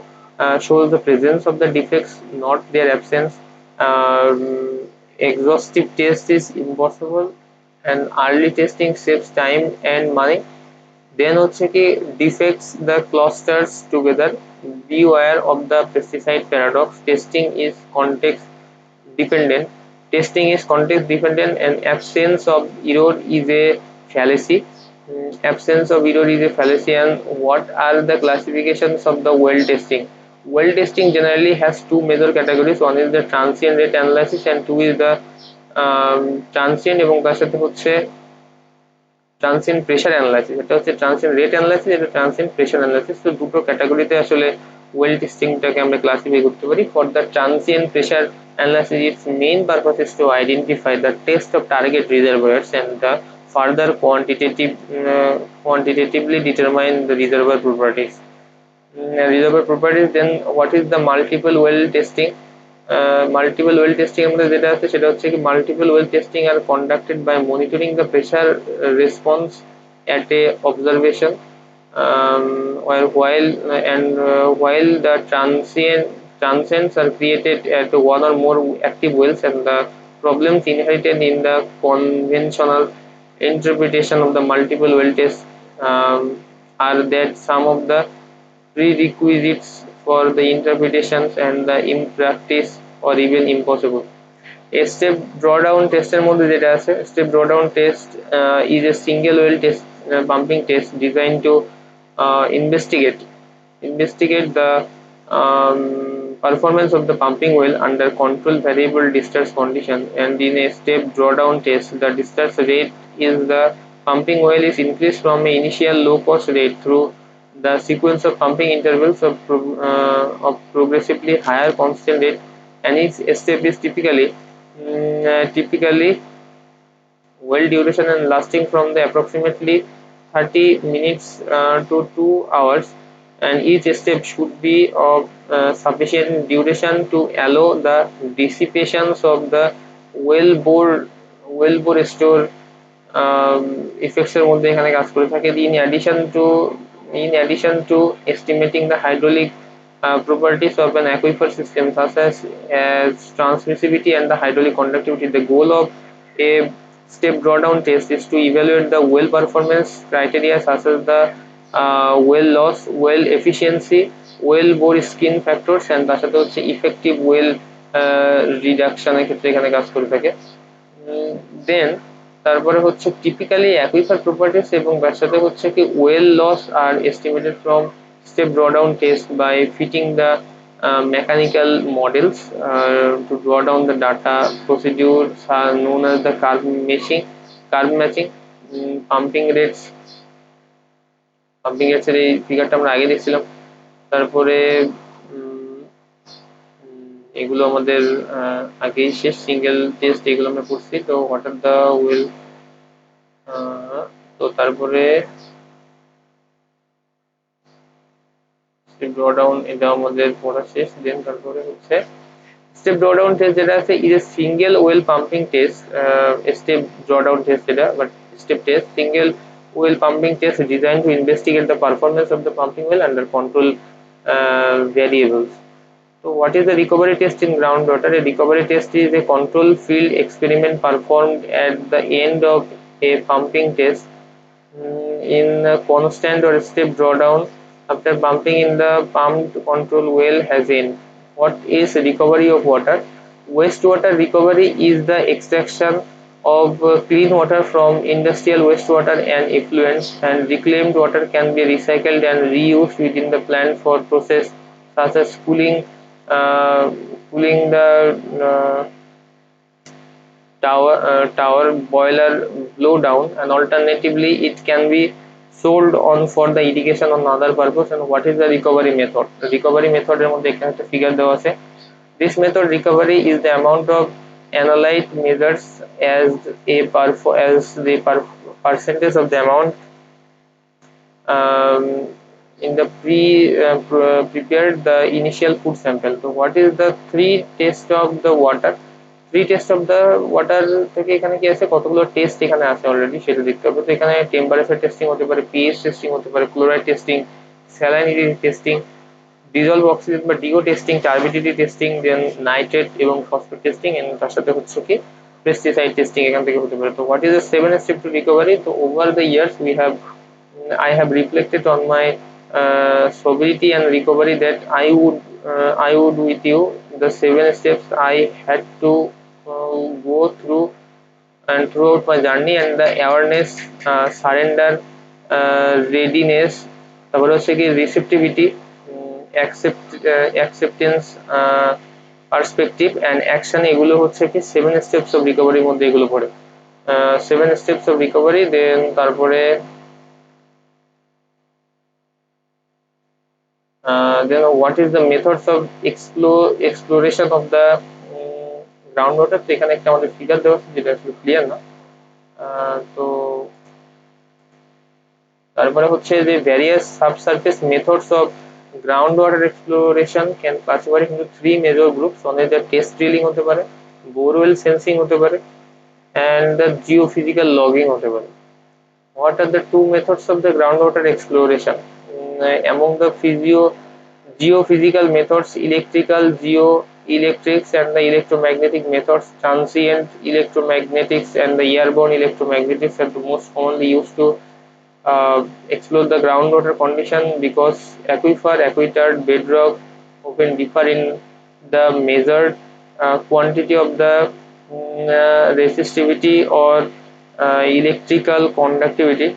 shows the presence of the defects, not their absence. Exhaustive test is impossible, and early testing saves time and money. Then হচ্ছে কি defects the clusters together. Beware of the pesticide paradox. Testing is context dependent, and absence of error is a fallacy. And what are the classifications of the well testing? Well testing generally has two major categories. One is the transient rate analysis, and two is the transient এবং তার সাথে হচ্ছে transient pressure analysis. এটা হচ্ছে transient rate analysis, এটা transient pressure analysis. তো দুটো ক্যাটাগরিতে আসলে ওয়েল টেস্টিংটাকে আমরা ক্লাসিফাই করতে পারি। For the transient pressure analysis, its main purpose is to identify the test of target reservoirs and the further quantitatively determine the reservoir properties. Reservoir properties, then what is the multiple well testing? Multiple well testing এর মধ্যে যেটা আছে সেটা হচ্ছে কি multiple well testing are conducted by monitoring the pressure response at a observation, while the transients are created at one or more active wells, and the problems inherited in the conventional interpretation of the multiple well test are that some of the prerequisites for the interpretations and the in practice or even impossible. A step drawdown টেস্টের মধ্যে যেটা আছে, step drawdown test is a single well test pumping test designed to investigate the performance of the pumping well under controlled variable discharge condition. And in a step drawdown test, the discharge rate in the pumping well is increased from an initial low cost rate through the sequence of pumping intervals of progressively higher constant rate, and each step is typically well duration and lasting from the approximately 30 minutes to 2 hours, and each step should be of sufficient duration to allow the dissipations of the well bore store effects এর মধ্যে এখানে কাজ করে থাকে। In addition to estimating the hydraulic properties of an aquifer system such as transmissivity and the hydraulic conductivity, the goal of a step drawdown test is to evaluate the well performance criteria such as the well loss, well efficiency, well bore skin factors, and তার সাথে হচ্ছে effective well reduction এর ক্ষেত্রে এখানে কাজ করে থাকে। দেন তারপরে হচ্ছে টিপিক্যালি অ্যাকুইফার প্রপার্টিস এবং তার সাথে হচ্ছে কি well loss are estimated from step drawdown test by fitting the mechanical models to draw down the data. Procedures are known as the curve matching, pumping rates এর এই ফিগারটা আমরা আগে দেখছিলাম। তারপরে এগুলো আমাদের আগেই শেষ সিঙ্গেল টেস্ট এগুলো আমরা করছি। তো হোয়াট আর দ্য ওয়েল, তো তারপরে স্টেপ ড্রডাউন এটা আমাদের পড়া শেষ। দেন তারপরে হচ্ছে স্টেপ ড্রডাউন টেস্ট যেটা আছে is a single well pumping test, step drawdown test যেটা, but step test single well pumping test designed to investigate the performance of the pumping well under control variables. So what is the recovery test in groundwater? A recovery test is a control field experiment performed at the end of a pumping test in a constant or step drawdown after pumping in the pumped control well has end. What is recovery of water? Wastewater recovery is the extraction of clean water from industrial wastewater and effluents, and reclaimed water can be recycled and reused within the plant for process such as cooling the tower boiler blow down, and alternatively it can be sold on for the irrigation on other purpose. And what is the recovery method? The recovery method এর মধ্যে এখানে একটা figure দেওয়া আছে। This method recovery is the amount of analyte measures as the percentage of the amount in the prepared the initial food sample. So what is the three taste of the water? Test of the water থেকে এখানে কি আছে, কতগুলো test এখানে আছে already সেটা দেখতে হবে। তো এখানে টেম্পারেচার টেস্টিং হতে পারে, পিএইচ টেস্টিং হতে পারে, chloride testing, salinity testing, dissolved oxygen বা ডিও টেস্টিং, টার্বিডিটি টেস্টিং, দেন নাইট্রেট এবং ফসফেট টেস্টিং, এন্ড তার সাথে হচ্ছে কি পেস্টিসাইড টেস্টিং এখান থেকে হতে পারে। তো what is the 7 step to recovery? তো over the years I have reflected on my sobriety and recovery that I would with you the 7 steps I had to go through and throughout my journey, and the awareness, surrender, readiness, তারপরে হচ্ছে কি receptivity, acceptance, perspective and action, এগুলো হচ্ছে কি 7 steps of রিকভারির মধ্যে এগুলো পড়ে। 7 steps of recovery. দেন তারপরে then what is the methods of exploration of the ground water. তো এখানে একটা আমাদের ফিগার দেওয়া আছে যেটা আসলে ক্লিয়ার না। তো তারপরে হচ্ছে যে various subsurface methods of ground water exploration can classified into 3 major groups. On the test drilling হতে পারে, বোরওয়েল সেন্সিং হতে পারে, and the geophysical logging হতে পারে। What are the two methods of the groundwater exploration? Among the geophysical methods, electrical geoelectrics and the electromagnetic methods, transient electromagnetics and the airborne electromagnetics are the most commonly used to explore the groundwater condition, because aquifer, aquitard, bedrock often differ in the measured quantity of the resistivity or electrical conductivity.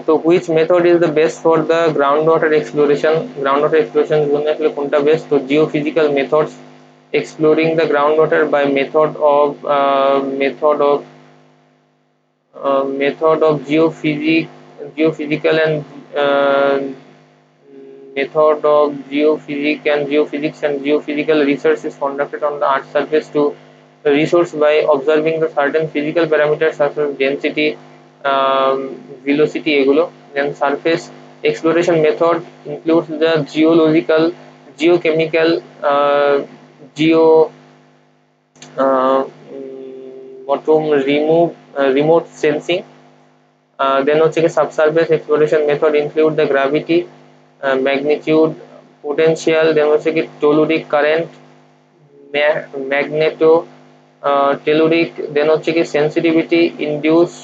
So which method is the best for the groundwater exploration? Groundwater exploration জন্য আসলে কোনটা best? তো geophysical methods, exploring the groundwater by method of geophysical and method of geophysics and geophysical research is conducted on the earth's surface to resource by observing the certain physical parameters such as density, velocity এগুলো। Then surface exploration method includes the geological, geochemical, geo bottom remote sensing। Then হচ্ছে কি subsurface exploration method include the gravity, magnitude, potential, then হচ্ছে কি telluric current, magneto telluric, then হচ্ছে কি sensitivity, induce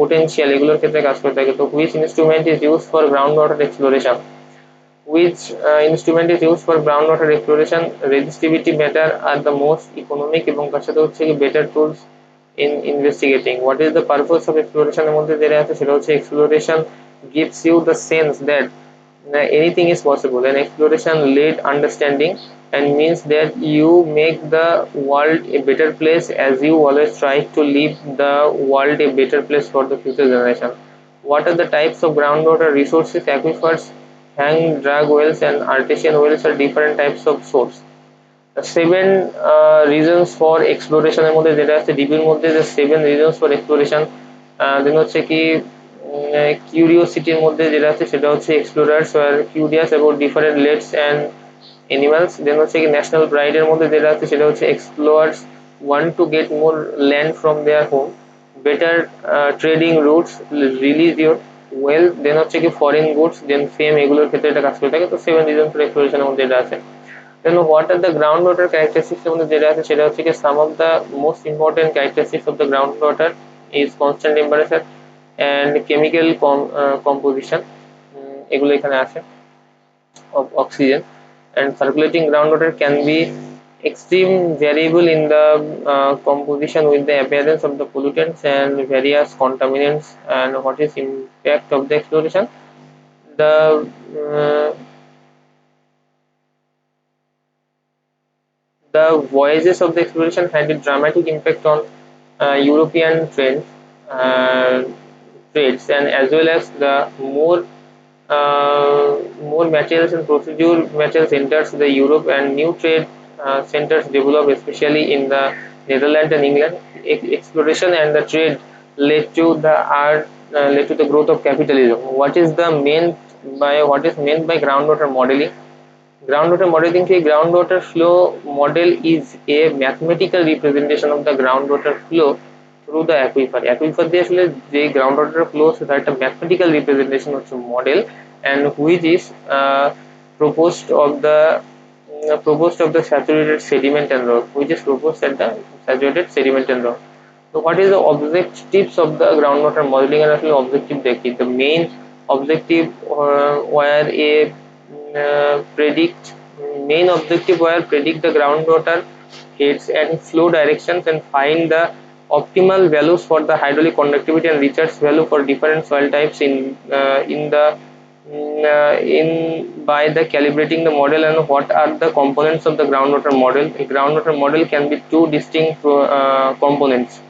potential, এগুলোর ক্ষেত্রে কাজ করে থাকে। তো which instrument is used for groundwater exploration? Which instrument is used for groundwater exploration? Resistivity meter are the most economic এবং তার সাথে হচ্ছে কি better tools in investigating. What is the purpose of exploration এর মধ্যে যেটা আছে সেটা হচ্ছে exploration gives you the sense that anything is possible, and exploration led understanding and means that you make the world a better place, as you always try to leave the world a better place for the future generation. What are the types of groundwater resources? Aquifers, hang drag wells and artesian wells are different types of source. The 7 reasons for exploration এর মধ্যে যেটা আছে ডিবির মধ্যে যে 7 reasons for exploration, দেন হচ্ছে কি কিউরিওসিটির মধ্যে যেটা আছে সেটা হচ্ছে explorers were curious about different lakes and animals। দেন হচ্ছে কি ন্যাশনাল প্রাইড এর মধ্যে যেটা আছে সেটা হচ্ছে explorers want to get more land from their home, better trading routes, release your wealth, দেন হচ্ছে কি ফরেন গুডস, দেন ফেম, এগুলোর ক্ষেত্রে এটা কাজ করে থাকে। তো 7 reasons for exploration এর মধ্যে এটা আছে। Then what are the groundwater characteristics এর মধ্যে যেটা আছে সেটা হচ্ছে কি some of the most important characteristics of the groundwater is constant temperature and chemical composition, এগুলো এখানে আছে, of oxygen, and circulating groundwater can be extreme variable in the composition with the appearance of the pollutants and various contaminants. And what is impact of the exploration? The voyages of the exploration had a dramatic impact on European uh, trades, and as well as the more materials and procedure materials enters the Europe, and new trade centers develop, especially in the Netherlands and England. Exploration and the trade led to the growth of capitalism. What is meant by groundwater modeling? Groundwater modeling के groundwater flow model is a mathematical representation of the groundwater flow through the aquifer. Aquifer দিয়ে আসলে যে groundwater flow সেটা একটা mathematical representation হচ্ছে model, and which is proposed of the saturated sediment and rock, which is proposed at the saturated sediment and rock. So what is the objectives of the groundwater modeling? And আসলে objective দেখি, the main objective were a main objective were predict the groundwater heads and flow directions and find the optimal values for the hydraulic conductivity and recharge value for different soil types in the in by the calibrating the model and what are the components of the groundwater model. A groundwater model can be two distinct components.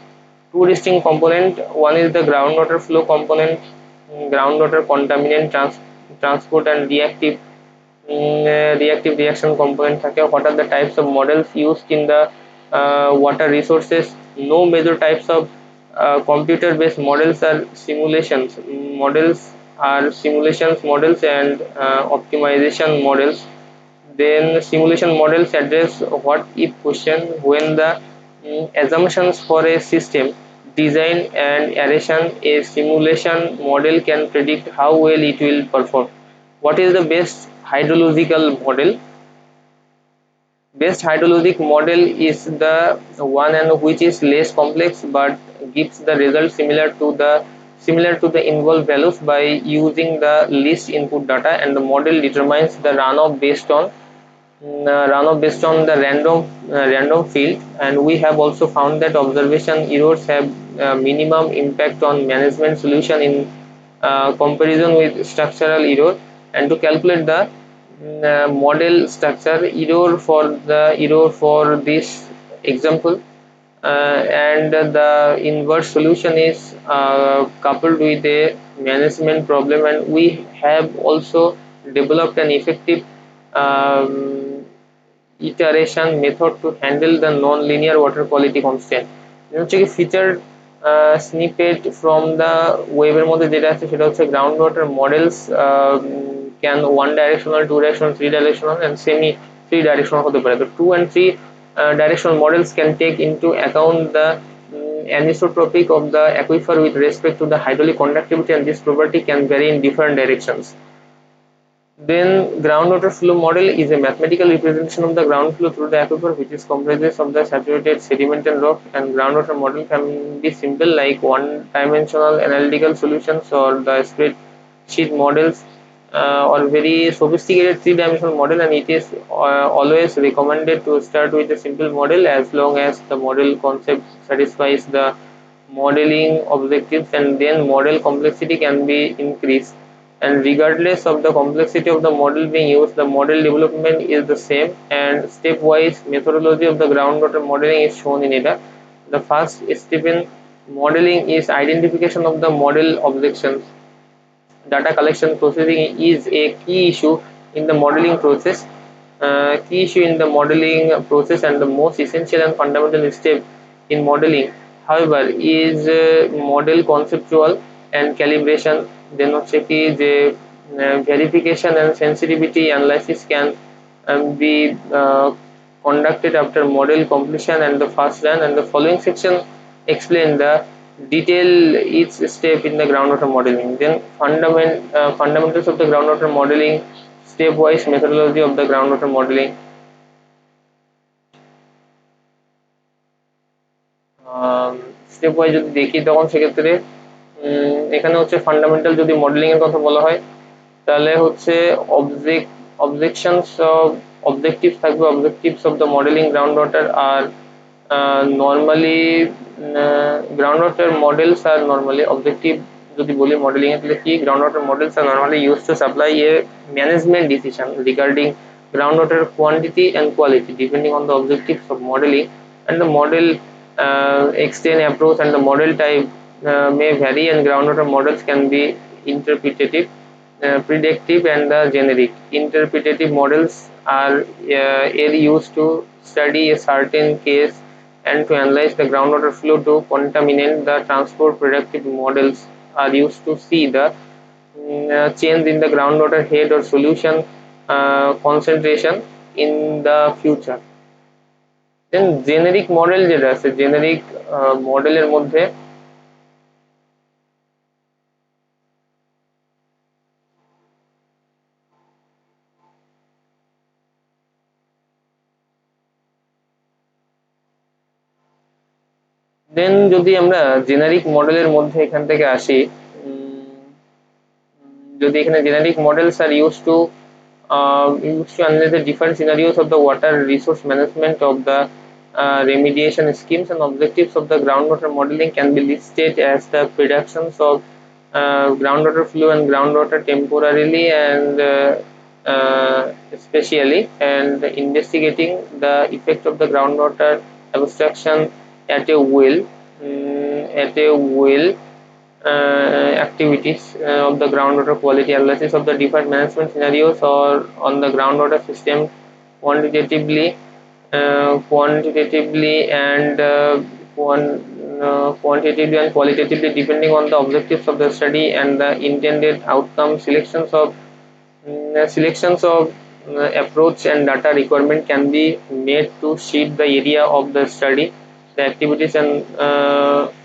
Two distinct component. One is the groundwater flow component, groundwater contaminant transport and reactive reaction component থাকে. What are the types of models used in the water resources? No major types of computer based models are simulations. Models are simulations models and optimization models. Then simulation models address what if question when the assumptions for a system design and narration. A simulation model can predict how well it will perform. What is the best hydrological model? Best hydrologic model is the one and which is less complex but gives the result similar to the involved values by using the least input data, and the model determines the runoff based on the random field. And we have also found that observation errors have minimum impact on management solution in comparison with structural error. And to calculate the model structure error for this example, and the inverse solution is coupled with a management problem, and we have also developed an effective um, iteration method to handle the non-linear water quality constant. হচ্ছে কি feature snippet from the ওয়েবের মধ্যে যেটা আছে সেটা হচ্ছে ground water models can one directional, two directional, three directional and semi three directional হতে পারে. তো two and three directional models can take into account the anisotropic of the aquifer with respect to the hydraulic conductivity, and this property can vary in different directions. Then groundwater flow model is a mathematical representation of the ground flow through the aquifer, which is comprises of the saturated sediment and rock. And groundwater model can be simple like one-dimensional analytical solutions, or the spreadsheet models, or very sophisticated three-dimensional model. And it is always recommended to start with a simple model as long as the model concept satisfies the modeling objectives, and then model complexity can be increased. And regardless of the complexity of the model being used, the model development is the same, and stepwise methodology of the groundwater modeling is shown in it. The first step in modeling is identification of the model objections. Data collection processing is a key issue in the modeling process. And the most essential and fundamental step in modeling, however, is model conceptual and calibration. Then হচ্ছে কি যে verification and sensitivity analysis can be conducted after model completion and the first run. And the following section explain the detail each step in the groundwater modeling. Then fundamentals of the groundwater modeling, stepwise methodology of the groundwater modeling. স্টেপওয়াইজ যদি দেখি তখন সেক্ষেত্রে এখানে হচ্ছে fundamental যদি modelling এর কথা বলা হয় তাহলে হচ্ছে অবজেকশনস অফ অবজেক্টিভস থাকবে. Objectives of the modelling ground water are normally ground water models are normally objective যদি বলি মডেলিং এ তাহলে কি ground water models are normally use to supply a management decision regarding groundwater quantity and quality depending on the objectives of modeling. And the model extent approach and the model type may vary, and groundwater models can be interpretative, predictive and the generic. Interpretative models are used to study a certain case and to analyze the groundwater flow to contaminant the transport. Predictive models are used to see the change in the groundwater head or solution concentration in the future. Then generic model যেটা আছে generic মডেলের মধ্যে দেন যদি আমরা generic মডেলের মধ্যে এখান থেকে আসি, যদি এখানে generic models are used to analyze the different scenarios of the water resource management of the remediation schemes, and objectives of the groundwater modeling can be listed as the predictions of groundwater flow and groundwater temporarily and spatially, and investigating the effect of the groundwater abstraction at a well, activities of the groundwater quality analysis of the different management scenarios or on the groundwater system quantitatively, quantitatively and quantitatively and qualitatively, depending on the objectives of the study and the intended outcome. Selections of approach and data requirement can be made to shape the area of the study, the activities, and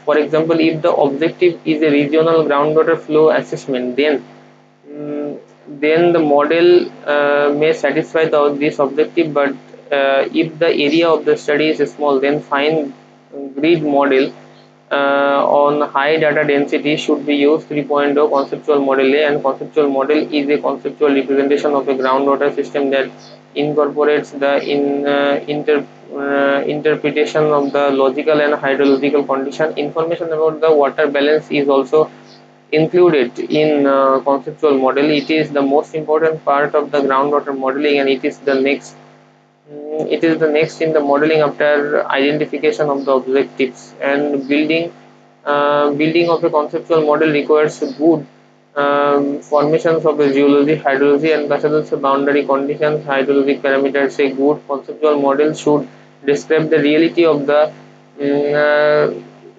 for example, if the objective is a regional groundwater flow assessment, then the model may satisfy this objective, but if the area of the study is small, then fine grid model on high data density should be used. 3.0 conceptual model. And conceptual model is a conceptual representation of a groundwater system that incorporates the interpretation of the logical and hydrological condition. Information about the water balance is also included in conceptual model. It is the most important part of the groundwater modeling, and it is the next in the modeling after identification of the objectives. And building of a conceptual model requires good formations of the geology, hydrology, and the boundary conditions, hydrologic parameters. A good conceptual model should describe the reality of the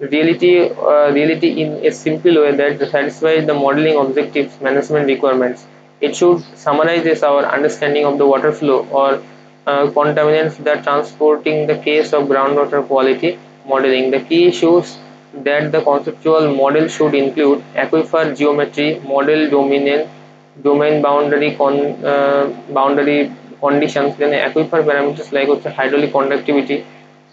reality in a simple way that satisfies the modeling objectives, management requirements. It should summarize our understanding of the water flow or contaminants that transporting the case of groundwater quality modeling. The key issues that the conceptual model should include: aquifer geometry, model domain boundary conditions, then aquifer parameters like hydraulic conductivity,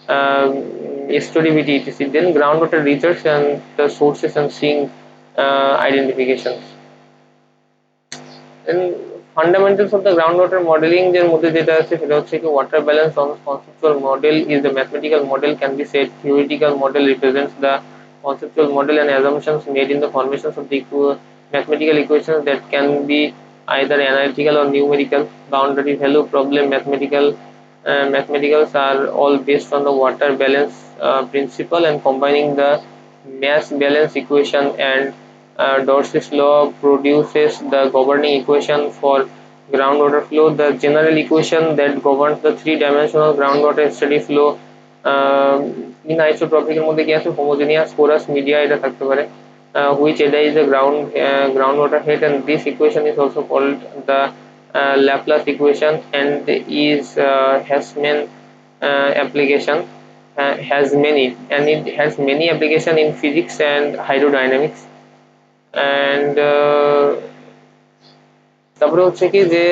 storativity, etc. Then groundwater research and the sources and sink identifications. Then fundamentals of the groundwater modeling এর মধ্যে যেটা আছে সেটা হচ্ছে কি water balance on conceptual model is the mathematical model can be said. Theoretical model represents the conceptual model and assumptions made in the formations of the mathematical equations that can be either analytical or numerical. Boundary value problem mathematicals are all based on the water balance principle, and combining the mass balance equation and Dorsey's law produces the governing equation for groundwater flow. The general equation that governs the three-dimensional groundwater steady flow in isotropic এর মধ্যে কি আছে homogeneous porous media এটা থাকতে পারে, which এটা is a groundwater head, and this equation is also called the Laplace equation and is application has many application in physics and hydrodynamics. and তারপরে হচ্ছে কি যে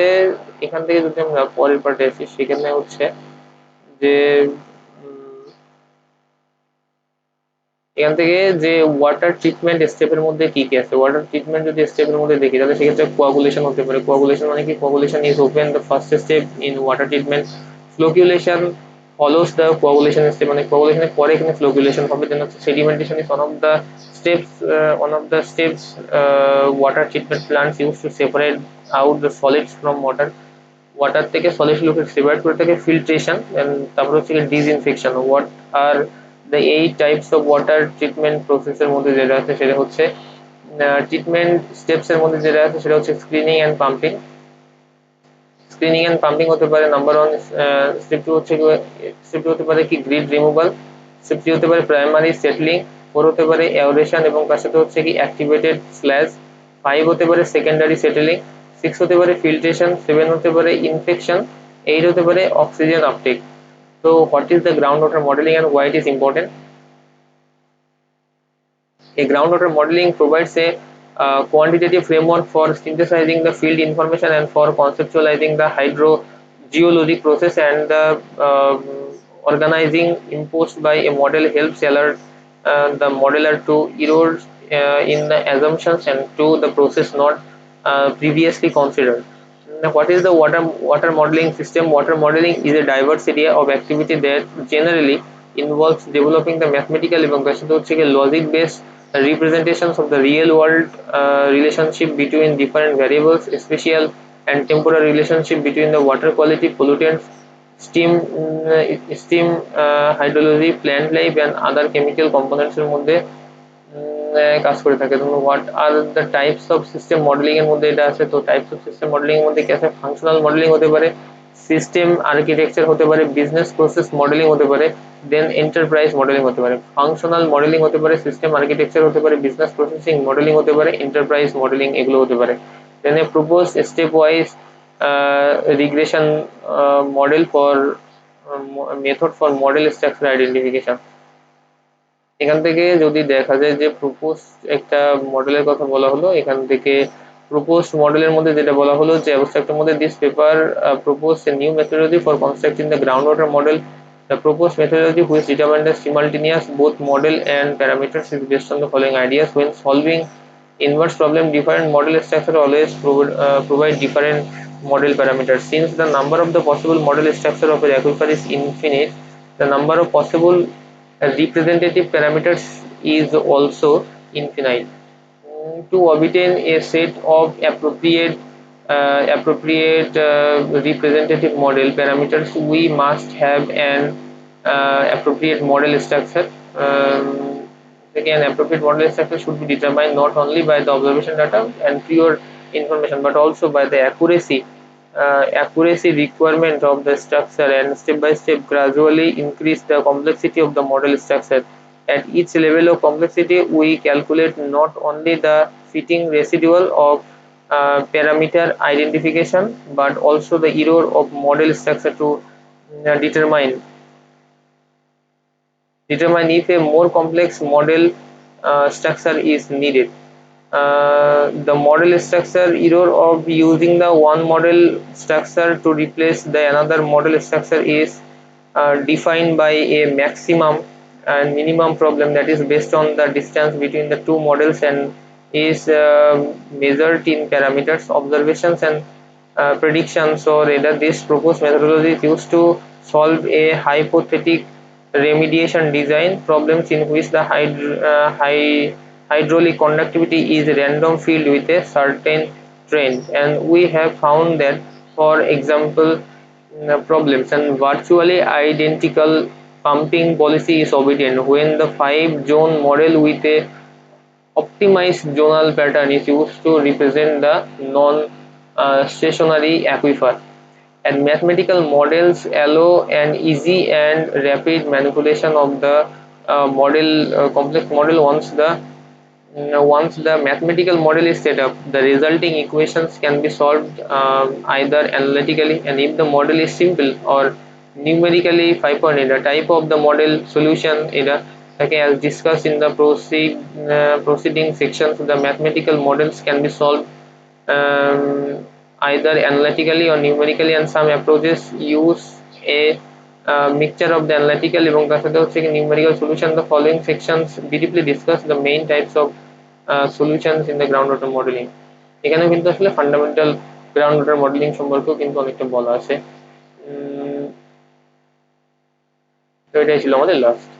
এখান থেকে যদি আমরা পরের পার্টে আসি সেখানে হচ্ছে যে এখান থেকে যে ওয়াটার ট্রিটমেন্ট স্টেপের মধ্যে কি কি আছে। ওয়াটার ট্রিটমেন্ট যদি স্টেপের মধ্যে দেখি তাহলে সেক্ষেত্রে কোয়াগুলেশন হতে পারে। কোয়াগুলেশন মানে কি? Coagulation is open the first step in water treatment. Flocculation follows the coagulation step, মানে কোয়াগুলেশনের পরে এখানে ফ্লোকুলেশন হবে। দেন হচ্ছে sedimentation is one of the steps water treatment plants use to separate out the solids from water থেকে solid গুলোকে separate করে থাকে। Filtration, তারপর হচ্ছে disinfection. What are the 8 types of water treatment process এর মধ্যে যেটা আছে সেটা হচ্ছে ট্রিটমেন্ট স্টেপস এর মধ্যে যেটা আছে সেটা হচ্ছে স্ক্রিনিং এন্ড পাম্পিং হতে পারে নাম্বার 1। স্টেপ 2 হতে পারে কি গ্রিড রিমুভাল। স্টেপ 3 হতে পারে প্রাইমারি সেটলিং। 4 হতে পারে এওরেশন এবং তার সাথে হচ্ছে কি অ্যাক্টিভেটেড ফ্ল্যাশ। 5 হতে পারে সেকেন্ডারি সেটলিং। 6 হতে পারে ফিল্ট্রেশন। 7 হতে পারে ইনফেকশন। 8 হতে পারে oxygen uptake. So what is the groundwater modeling and why it is important? A groundwater modeling provides a quantitative framework for synthesizing the field information and for conceptualizing the hydrogeologic process, and the organizing imposed by a model helps alert the modeler to errors in the assumptions and to the process not previously considered. Now, what is the water modeling system? Water modeling is a diverse area of activity that generally involves developing the mathematical এবং তার সাথে হচ্ছে logic based representations of the real world relationship between different variables, spatial and temporal relationship between the water quality, pollutants, steam hydrology, plant life and other chemical components এর মধ্যে কাজ করে থাকে। ধরুন what are the types of system modelling এর মধ্যে এটা আছে। তো টাইপস অফ সিস্টেম মডেলিং এর মধ্যে কি আছে, ফাংশনাল মডেলিং হতে পারে, সিস্টেম আর্কিটেকচার হতে পারে, বিজনেস প্রসেস মডেলিং হতে পারে, দেন এন্টারপ্রাইজ মডেলিং হতে পারে। ফাংশনাল মডেলিং হতে পারে, সিস্টেম আর্কিটেকচার হতে পারে, বিজনেস প্রসেসিং মডেলিং হতে পারে, এন্টারপ্রাইজ মডেলিং এগুলো হতে পারে। Then a propose stepwise regression model for method for model structure identification. এখান থেকে যদি দেখা যায় যে প্রপোজ একটা মডেলের কথা বলা হলো, এখান থেকে প্রপোজ মডেলের মধ্যে যেটা বলা হলো যে অ্যাবস্ট্রাক্টের মধ্যে this paper propose a new methodology for constructing the ground water model. The proposed methodology, which determines the simultaneous both model and parameters, is based on the following ideas. When solving inverse problem, different model structure always provide different model parameters. Since the number of the possible model structure of an aquifer is infinite, the number of possible representative parameters is also infinite. To obtain a set of appropriate representative model parameters, we must have an appropriate model structure. Again, appropriate model structure should be determined not only by the observation data and pure information, but also by the accuracy requirement of the structure, and step by step gradually increase the complexity of the model structure. At each level of complexity, we calculate not only the fitting residual of parameter identification, but also the error of model structure to determine if a more complex model structure is needed. The model structure error of using the one model structure to replace the another model structure is defined by a maximum and minimum problem that is based on the distance between the two models, and is measured in parameters, observations and predictions. Or rather, this proposed methodology is used to solve a hypothetic remediation design problems in which the hydraulic conductivity is random field with a certain trend. And we have found that, for example, problems and virtually identical pumping policy is obtained when the 5-zone model with a optimized zonal pattern is used to represent the non-stationary aquifer. And mathematical models allow an easy and rapid manipulation of the complex model. Once the mathematical model is set up, the resulting equations can be solved either analytically, and if the model is simple, or numerically. 5.8, the type of the model solution okay, as discussed in the preceding sections, the mathematical models can be solved either analytically or numerically, and some approaches use a mixture of the analytical এবং তার সাথে হচ্ছে numerical solution. The following sections briefly discuss the main types of solutions in the groundwater modeling. এখানে কিন্তু আসলে fundamental ground water modelling সম্পর্কেও কিন্তু অনেকটা বলা আছে। তো এটাই ছিল আমাদের লাস্ট